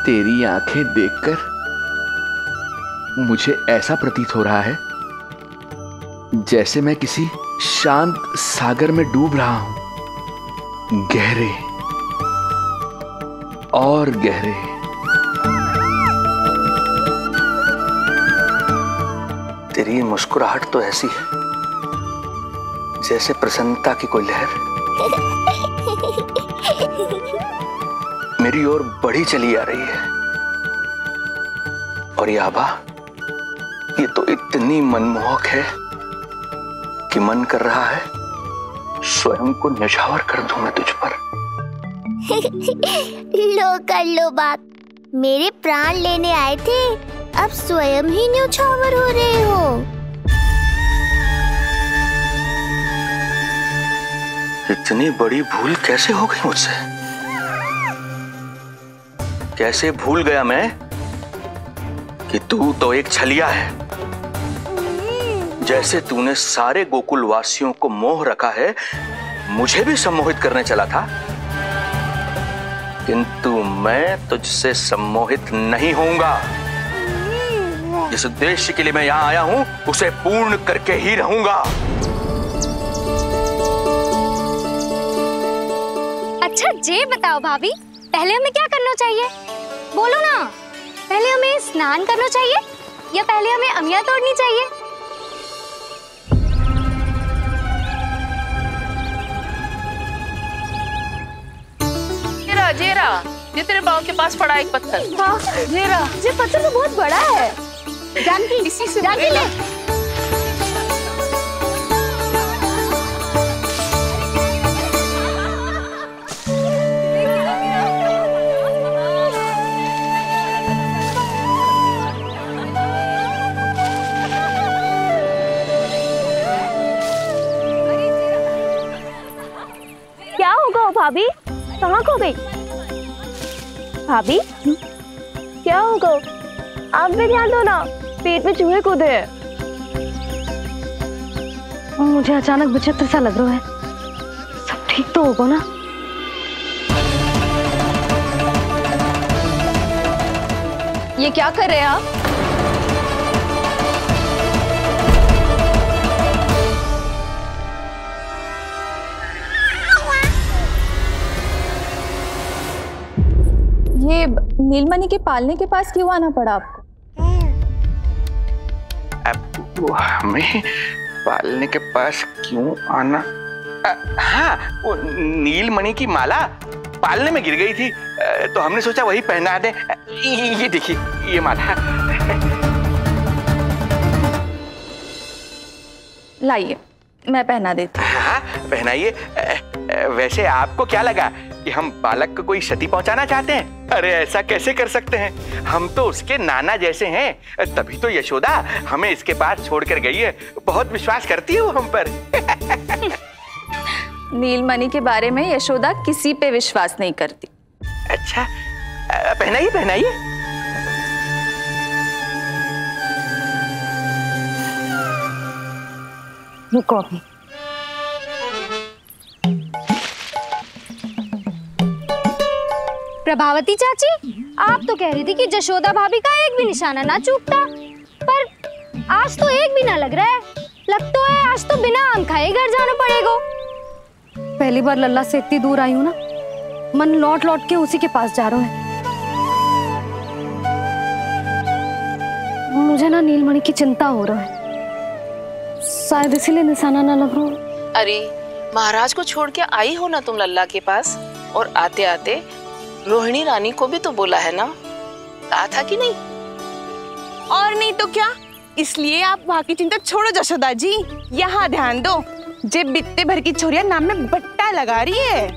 तेरी आंखें देखकर मुझे ऐसा प्रतीत हो रहा है जैसे मैं किसी शांत सागर में डूब रहा हूं, गहरे और गहरे। तेरी मुस्कुराहट तो ऐसी है जैसे प्रसन्नता की कोई लहर मेरी ओर बढ़ी चली आ रही है। और ये आभा, ये तो इतनी मनमोहक है कि मन कर रहा है स्वयं को न्यौछावर कर दूं मैं तुझ पर। लो कर लो बात, मेरे प्राण लेने आए थे, अब स्वयं ही न्यौछावर हो रहे हो। इतनी बड़ी भूल कैसे हो गई मुझसे? कैसे भूल गया मैं कि तू तो एक छलिया है। जैसे तूने सारे गोकुल वासियों को मोह रखा है, मुझे भी सम्मोहित करने चला था, किंतु मैं तुझसे सम्मोहित नहीं होऊंगा। जिस उद्देश्य के लिए मैं यहां आया हूं उसे पूर्ण करके ही रहूंगा। अच्छा ये बताओ भाभी, पहले हमें क्या करना चाहिए? बोलो ना, पहले हमें स्नान करना चाहिए या पहले हमें अमिया तोड़नी चाहिए? जेरा, ये तेरे पाँव के पास पड़ा एक पत्थर। हाँ, जेरा, ये पत्थर तो बहुत बड़ा है। जानकी, इसी से जानकी ले। क्या होगा भाभी, कहाँ खो गई? भाभी क्या होगा? आप भी ध्यान दो ना, पेट में चूहे कूदे हैं। मुझे अचानक विचित्र सा लग रहा है। सब ठीक तो होगा ना? ये क्या कर रहे हैं आप? ये नीलमणि के पालने के पास क्यों आना पड़ा आपको? अब हमें पालने के पास क्यों आना? हाँ, वो नीलमणि की माला पालने में गिर गई थी, तो हमने सोचा वही पहना दे। ये देखिए, ये माला। लाइए, मैं पहना देती हूँ। हाँ, पहनाइए। वैसे आपको क्या लगा कि हम बालक को कोई क्षति पहुंचाना चाहते हैं? अरे ऐसा कैसे कर सकते हैं? हम तो उसके नाना जैसे हैं, तभी तो यशोदा हमें इसके पास छोड़कर गई है। बहुत विश्वास करती है वो हम पर। नीलमणि के बारे में यशोदा किसी पे विश्वास नहीं करती। अच्छा, पहनाइए पहनाइए। रुको अभी। प्रभावती चाची, आप तो कह रही थी कि जशोदा भाभी का एक भी निशाना ना चूकता, पर आज तो एक भी ना लग रहा है। लगता है आज तो बिना आम खाए घर जाना पड़ेगा। पहली बार लल्ला से इतनी दूर आई हूँ ना, मन लौट लौट के उसी के पास जा रहा है। मुझे ना नीलमणि की चिंता हो रहा है, शायद इसीलिए निशाना ना लग रहा हो। अरे महाराज को छोड़ के आई हो ना तुम लल्ला के पास, और आते आते रोहिणी रानी को भी तो बोला है ना, कहा था कि नहीं? और नहीं तो क्या, इसलिए आप वहाँ की चिंता छोड़ो जशोदा जी, यहाँ ध्यान दो। जे बित्ते भर की छोरिया नाम में बट्टा लगा रही है।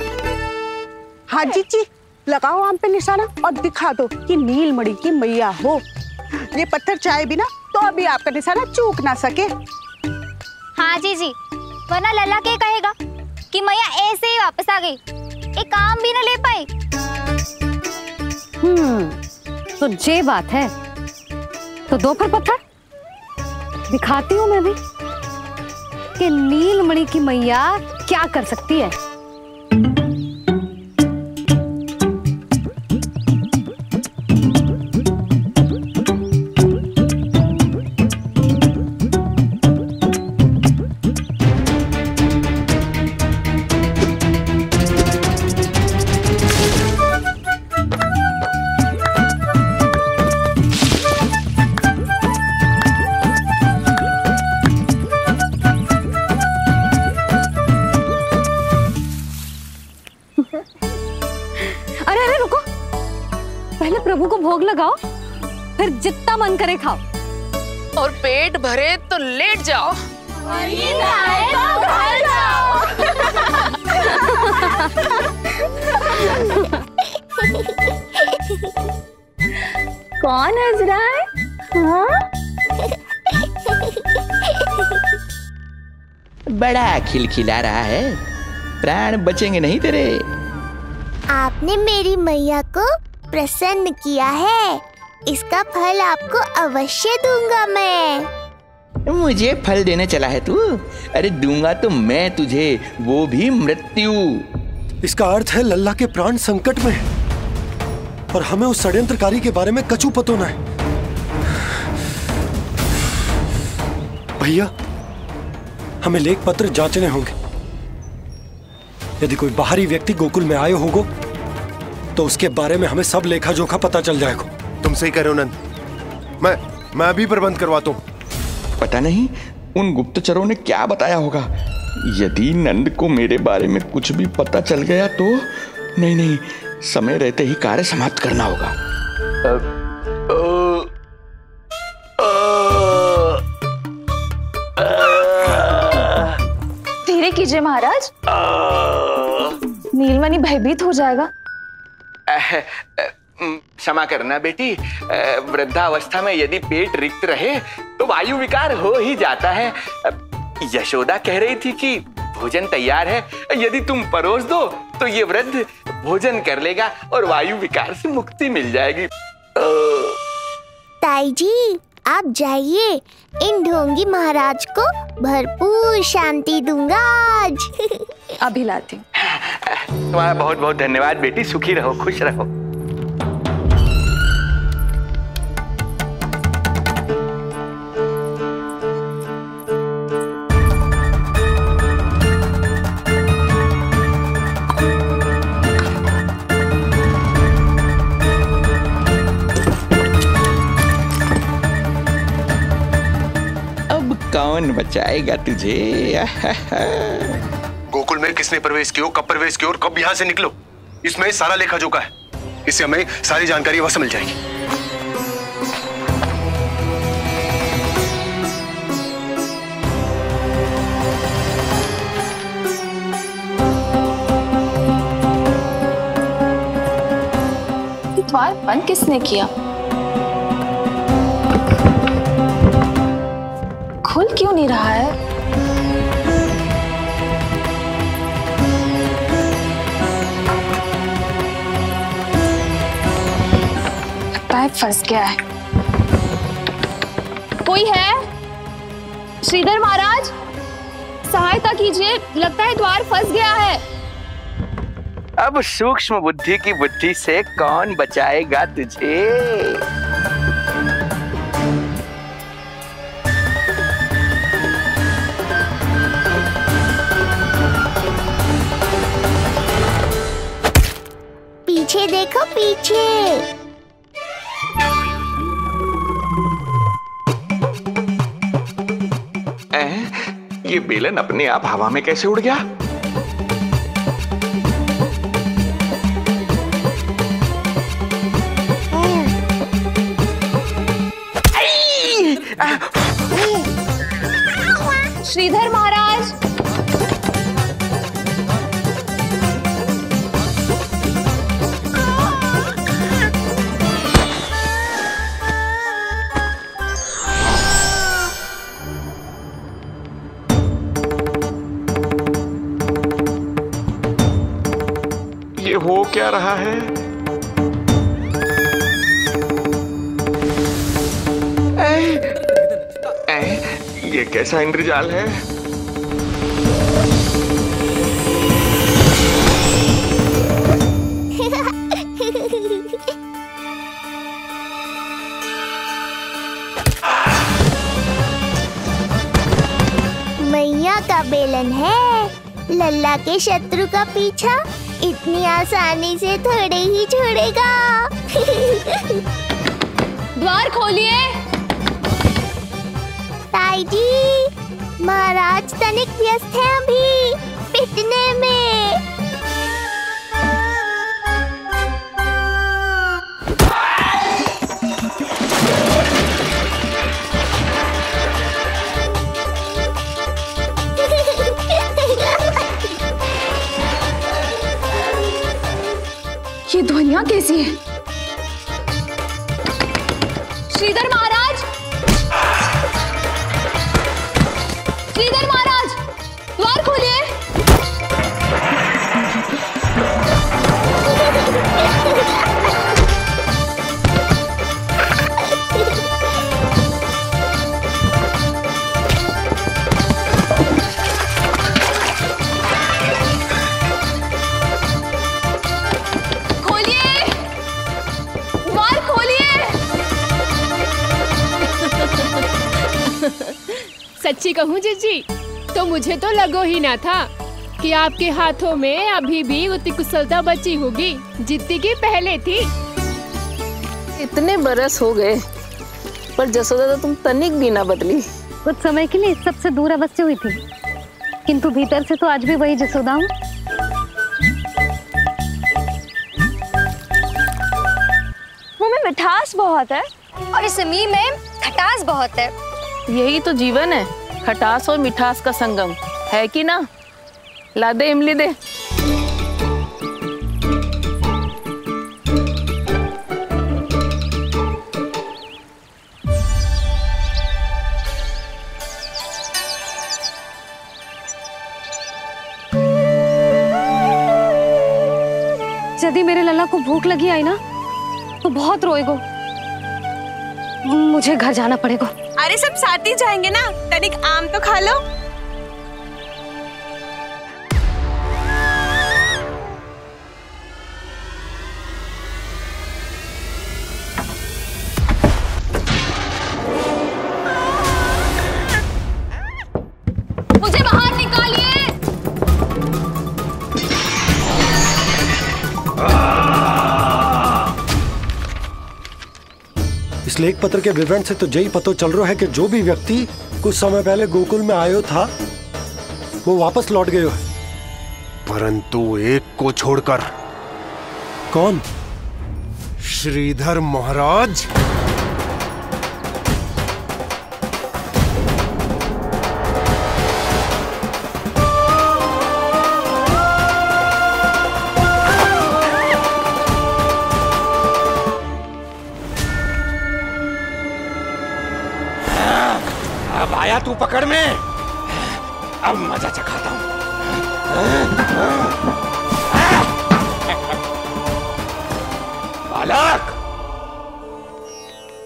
हाँ जी, लगाओ आम पे निशाना और दिखा दो कि नीलमणि की मैया हो। ये पत्थर चाहे बिना तो अभी आपका निशाना चूक ना सके। हाँ जी, वरना लल्ला के कहेगा कि मैया ऐसे ही वापस आ गई, एक काम भी ना ले पाई। तो ये बात है, तो दो फिर पत्थर दिखाती हूँ मैं भी कि नीलमणि की मैया क्या कर सकती है। अरे रुको, पहले प्रभु को भोग लगाओ, फिर जितना मन करे खाओ। और पेट भरे तो लेट जाओ, और नींद आए तो घर जाओ। कौन हंस रहा है? हाँ? बड़ा खिलखिला रहा है, प्राण बचेंगे नहीं तेरे। आपने मेरी मैया को प्रसन्न किया है, इसका फल आपको अवश्य दूंगा मैं। मुझे फल देने चला है तू? अरे दूंगा तो मैं तुझे, वो भी मृत्यु। इसका अर्थ है लल्ला के प्राण संकट में है और हमें उस षड्यंत्रकारी के बारे में कचू पतोना है। भैया, हमें लेख पत्र जांचने होंगे। यदि कोई बाहरी व्यक्ति गोकुल में आए होगो तो उसके बारे में हमें सब लेखा जोखा पता चल जाएगा। तुम सही कह रहे हो नंद, मैं अभी प्रबंध करवाता हूँ। पता नहीं उन गुप्तचरों ने क्या बताया होगा। यदि नंद को मेरे बारे में कुछ भी पता चल गया तो नहीं, समय रहते ही कार्य समाप्त करना होगा। धीरे कीजिए महाराज, नीलमणि भयभीत हो जाएगा। क्षमा करना बेटी, वृद्धावस्था में यदि पेट रिक्त रहे तो वायु विकार हो ही जाता है। यशोदा कह रही थी कि भोजन तैयार है, यदि तुम परोस दो तो ये वृद्ध भोजन कर लेगा और वायु विकार से मुक्ति मिल जाएगी। ताई जी आप जाइए, इन ढोंगी महाराज को भरपूर शांति दूंगा आज। अभी लाती हूँ। तुम्हारा बहुत बहुत धन्यवाद बेटी, सुखी रहो, खुश रहो। कौन बचाएगा तुझे? गोकुल में किसने प्रवेश किया, कब प्रवेश किया और कब यहाँ से निकलो, इसमें सारा लेखा जोखा है। इससे हमें सारी जानकारी वहां से मिल जाएगी। द्वार बंद किसने किया? खुल क्यों नहीं रहा है? लगता है फंस गया है। कोई है? श्रीधर महाराज सहायता कीजिए, लगता है द्वार फंस गया है। अब सूक्ष्म बुद्धि की बुद्धि से कौन बचाएगा तुझे? पीछे देखो पीछे। ये बेलन अपने आप हवा में कैसे उड़ गया? श्रीधर महाराज ये हो क्या रहा है? ये कैसा इंद्रजाल है? मैया का बेलन है, लल्ला के शत्रु का पीछा इतनी आसानी से थोड़े ही छोड़ेगा। द्वार खोलिए। ताई जी महाराज तनिक व्यस्त हैं अभी पिटने में। ये ध्वनियां कैसी है? श्रीधर महाराज, श्रीधर महाराज द्वार खोलिए। सच्ची कहूँ जीजी, तो मुझे तो लगो ही ना था कि आपके हाथों में अभी भी उतनी कुशलता बची होगी जितनी की पहले थी। इतने बरस हो गए पर जसोदा तो तुम तनिक भी ना बदली। कुछ समय के लिए सबसे दूर अवश्य हुई थी, किंतु भीतर से तो आज भी वही जसोदा हूँ। मुंह में मिठास बहुत है और इस मी में खटास बहुत है। यही तो जीवन है, खटास और मिठास का संगम, है कि ना? ला दे इमली दे। यदि मेरे लल्ला को भूख लगी आई ना तो बहुत रोएगो। मुझे घर जाना पड़ेगा। अरे सब साथ ही जाएंगे ना, तनिक आम तो खा लो। मुझे बाहर निकालिए। इस लेख पत्र के विवरण से तो यही पता चल रहा है कि जो भी व्यक्ति कुछ समय पहले गोकुल में आयो था वो वापस लौट गयो है, परंतु एक को छोड़कर। कौन? श्रीधर महाराज। अब आया तू पकड़ में, अब मजा चखाता हूं। बालक,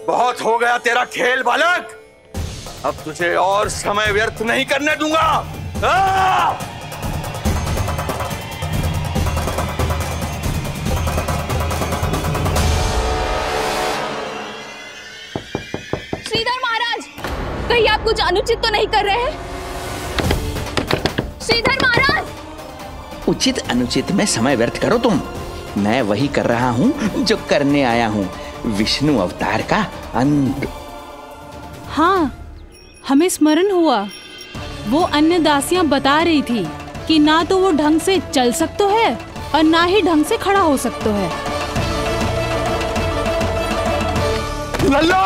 बहुत हो गया तेरा खेल बालक, अब तुझे और समय व्यर्थ नहीं करने दूंगा। श्रीधर महाराज, कहीं आप कुछ अनुचित तो नहीं कर रहे हैं? श्रीधर महाराज! उचित अनुचित में समय व्यर्थ करो तुम, मैं वही कर रहा हूं जो करने आया हूं, विष्णु अवतार का अंत। हाँ, हमें स्मरण हुआ, वो अन्य दासियां बता रही थी कि ना तो वो ढंग से चल सकते है और ना ही ढंग से खड़ा हो सकते है। लल्ला!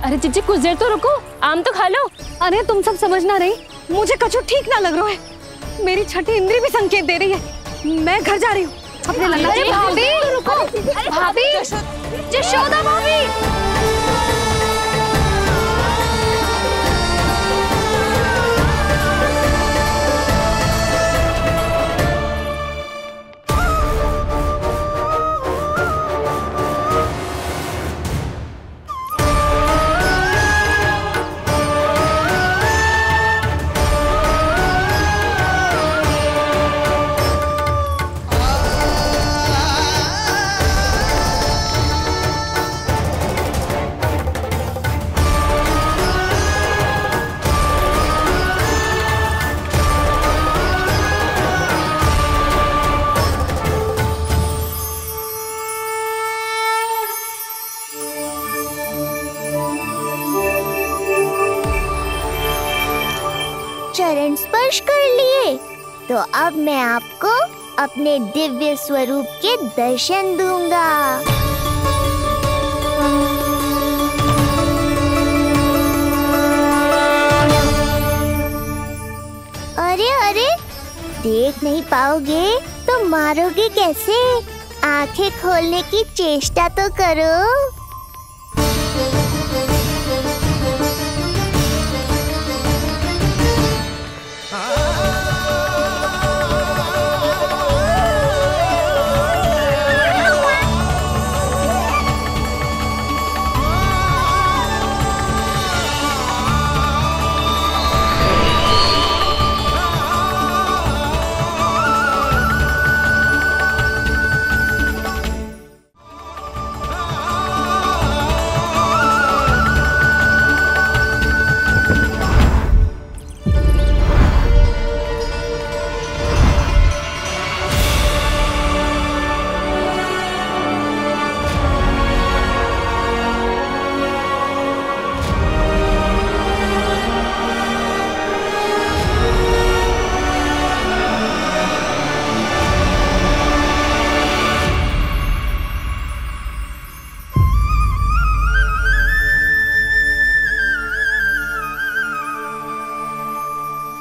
अरे जीजी कुछ देर तो रुको, आम तो खा लो। अरे तुम सब समझना नहीं, मुझे कछु ठीक ना लग रहा है। मेरी छठी इंद्री भी संकेत दे रही है। मैं घर जा रही हूँ अपने लल्ला। अरे भाभी रुको, भाभी, जशोदा भाभी। चरण स्पर्श कर लिए तो अब मैं आपको अपने दिव्य स्वरूप के दर्शन दूंगा। अरे अरे, देख नहीं पाओगे तो मारोगे कैसे? आंखें खोलने की चेष्टा तो करो।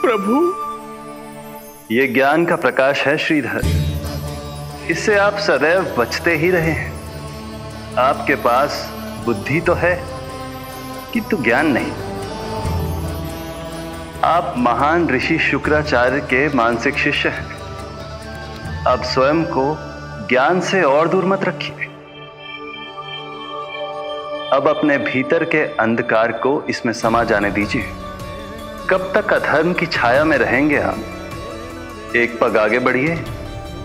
प्रभु, ये ज्ञान का प्रकाश है श्रीधर, इससे आप सदैव बचते ही रहे हैं। आपके पास बुद्धि तो है किंतु ज्ञान नहीं। आप महान ऋषि शुक्राचार्य के मानसिक शिष्य हैं। आप स्वयं को ज्ञान से और दूर मत रखिए। अब अपने भीतर के अंधकार को इसमें समा जाने दीजिए। कब तक अधर्म की छाया में रहेंगे हम? एक पग आगे बढ़िए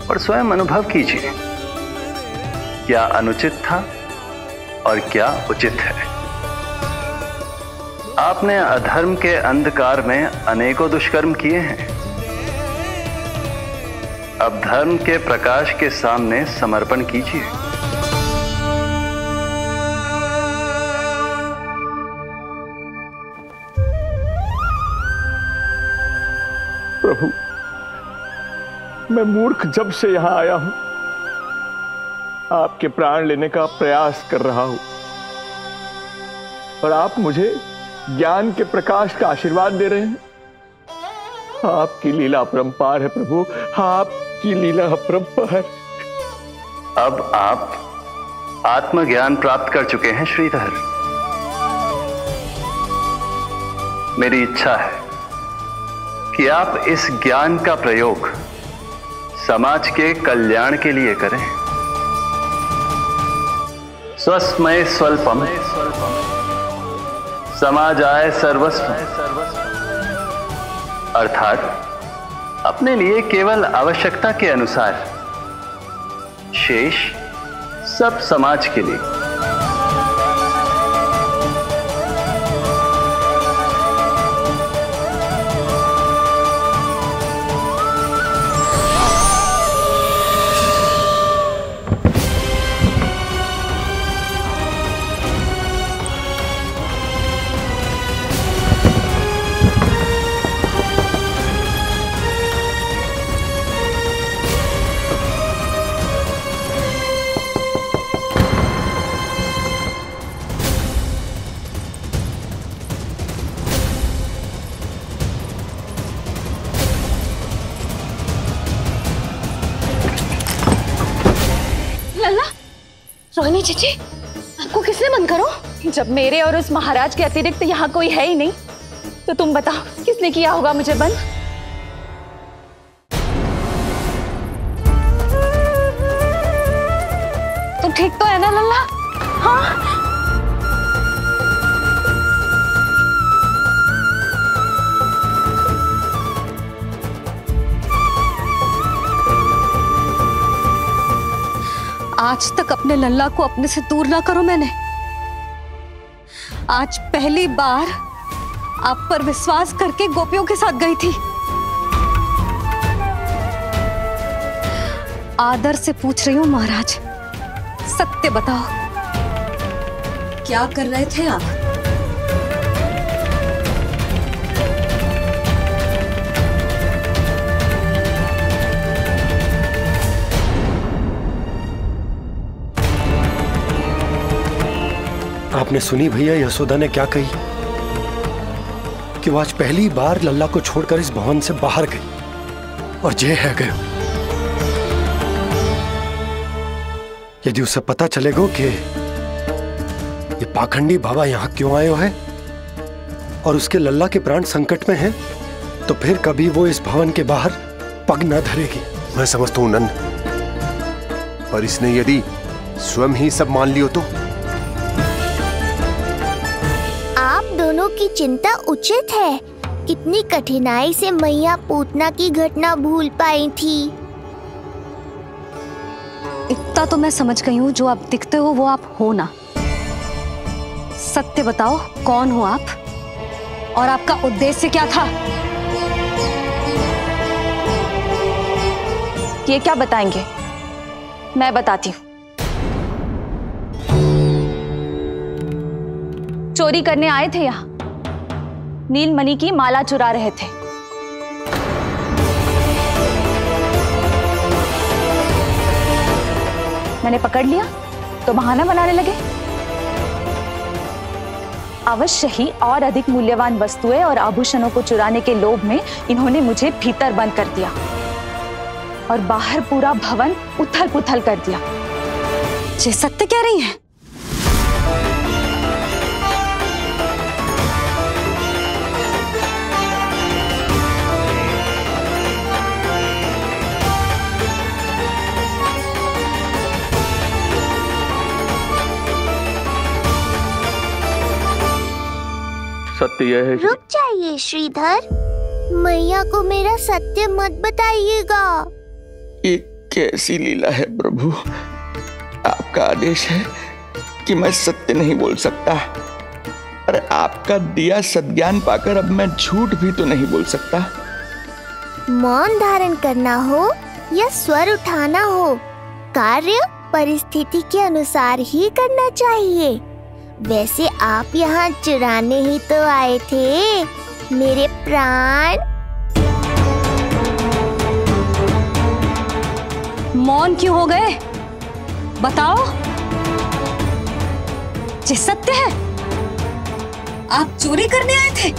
और स्वयं अनुभव कीजिए क्या अनुचित था और क्या उचित है। आपने अधर्म के अंधकार में अनेकों दुष्कर्म किए हैं। अब धर्म के प्रकाश के सामने समर्पण कीजिए। प्रभु, मैं मूर्ख जब से यहां आया हूं, आपके प्राण लेने का प्रयास कर रहा हूं और आप मुझे ज्ञान के प्रकाश का आशीर्वाद दे रहे हैं। आपकी लीला अपरंपार है प्रभु, आपकी लीला अपरंपार। अब आप आत्मज्ञान प्राप्त कर चुके हैं श्रीधर। मेरी इच्छा है कि आप इस ज्ञान का प्रयोग समाज के कल्याण के लिए करें। स्वस्मय स्वल्पम समाजाय सर्वस्व, अर्थात अपने लिए केवल आवश्यकता के अनुसार, शेष सब समाज के लिए। रोहिणी चीची, आपको किसने बंद करो? जब मेरे और उस महाराज के अतिरिक्त यहाँ कोई है ही नहीं, तो तुम बताओ किसने किया होगा मुझे बंद? तुम ठीक तो है ना लल्ला? हाँ? आज तक अपने लल्ला को अपने से दूर ना करो मैंने। आज पहली बार आप पर विश्वास करके गोपियों के साथ गई थी। आदर से पूछ रही हूं महाराज, सत्य बताओ, क्या कर रहे थे आप? आपने सुनी भैया यशोदा ने क्या कही कि वो आज पहली बार लल्ला को छोड़कर इस भवन से बाहर गई और जे है गए। यदि उसे पता चलेगा कि ये पाखंडी बाबा यहां क्यों आए हो है और उसके लल्ला के प्राण संकट में हैं, तो फिर कभी वो इस भवन के बाहर पग न धरेगी। मैं समझता हूं नंद, पर इसने यदि स्वयं ही सब मान लियो तो? दोनों की चिंता उचित है। कितनी कठिनाई से मैया पूतना की घटना भूल पाई थी। इतना तो मैं समझ गई हूँ, जो आप दिखते हो वो आप हो ना। सत्य बताओ, कौन हो आप और आपका उद्देश्य क्या था? ये क्या बताएंगे? मैं बताती हूँ। चोरी करने आए थे यहाँ, नीलमणि की माला चुरा रहे थे। मैंने पकड़ लिया तो बहाना बनाने लगे। अवश्य ही और अधिक मूल्यवान वस्तुएं और आभूषणों को चुराने के लोभ में इन्होंने मुझे भीतर बंद कर दिया और बाहर पूरा भवन उथल पुथल कर दिया। ये सत्य कह रही हैं? सत्य यह है रुक जाइए श्रीधर, मैया को मेरा सत्य मत बताइएगा। ये कैसी लीला है प्रभु, आपका आदेश है कि मैं सत्य नहीं बोल सकता, और आपका दिया सद्ज्ञान पाकर अब मैं झूठ भी तो नहीं बोल सकता। मौन धारण करना हो या स्वर उठाना हो, कार्य परिस्थिति के अनुसार ही करना चाहिए। वैसे आप यहाँ चुराने ही तो आए थे मेरे प्राण। मौन क्यों हो गए? बताओ। ये सत्य है? आप चोरी करने आए थे?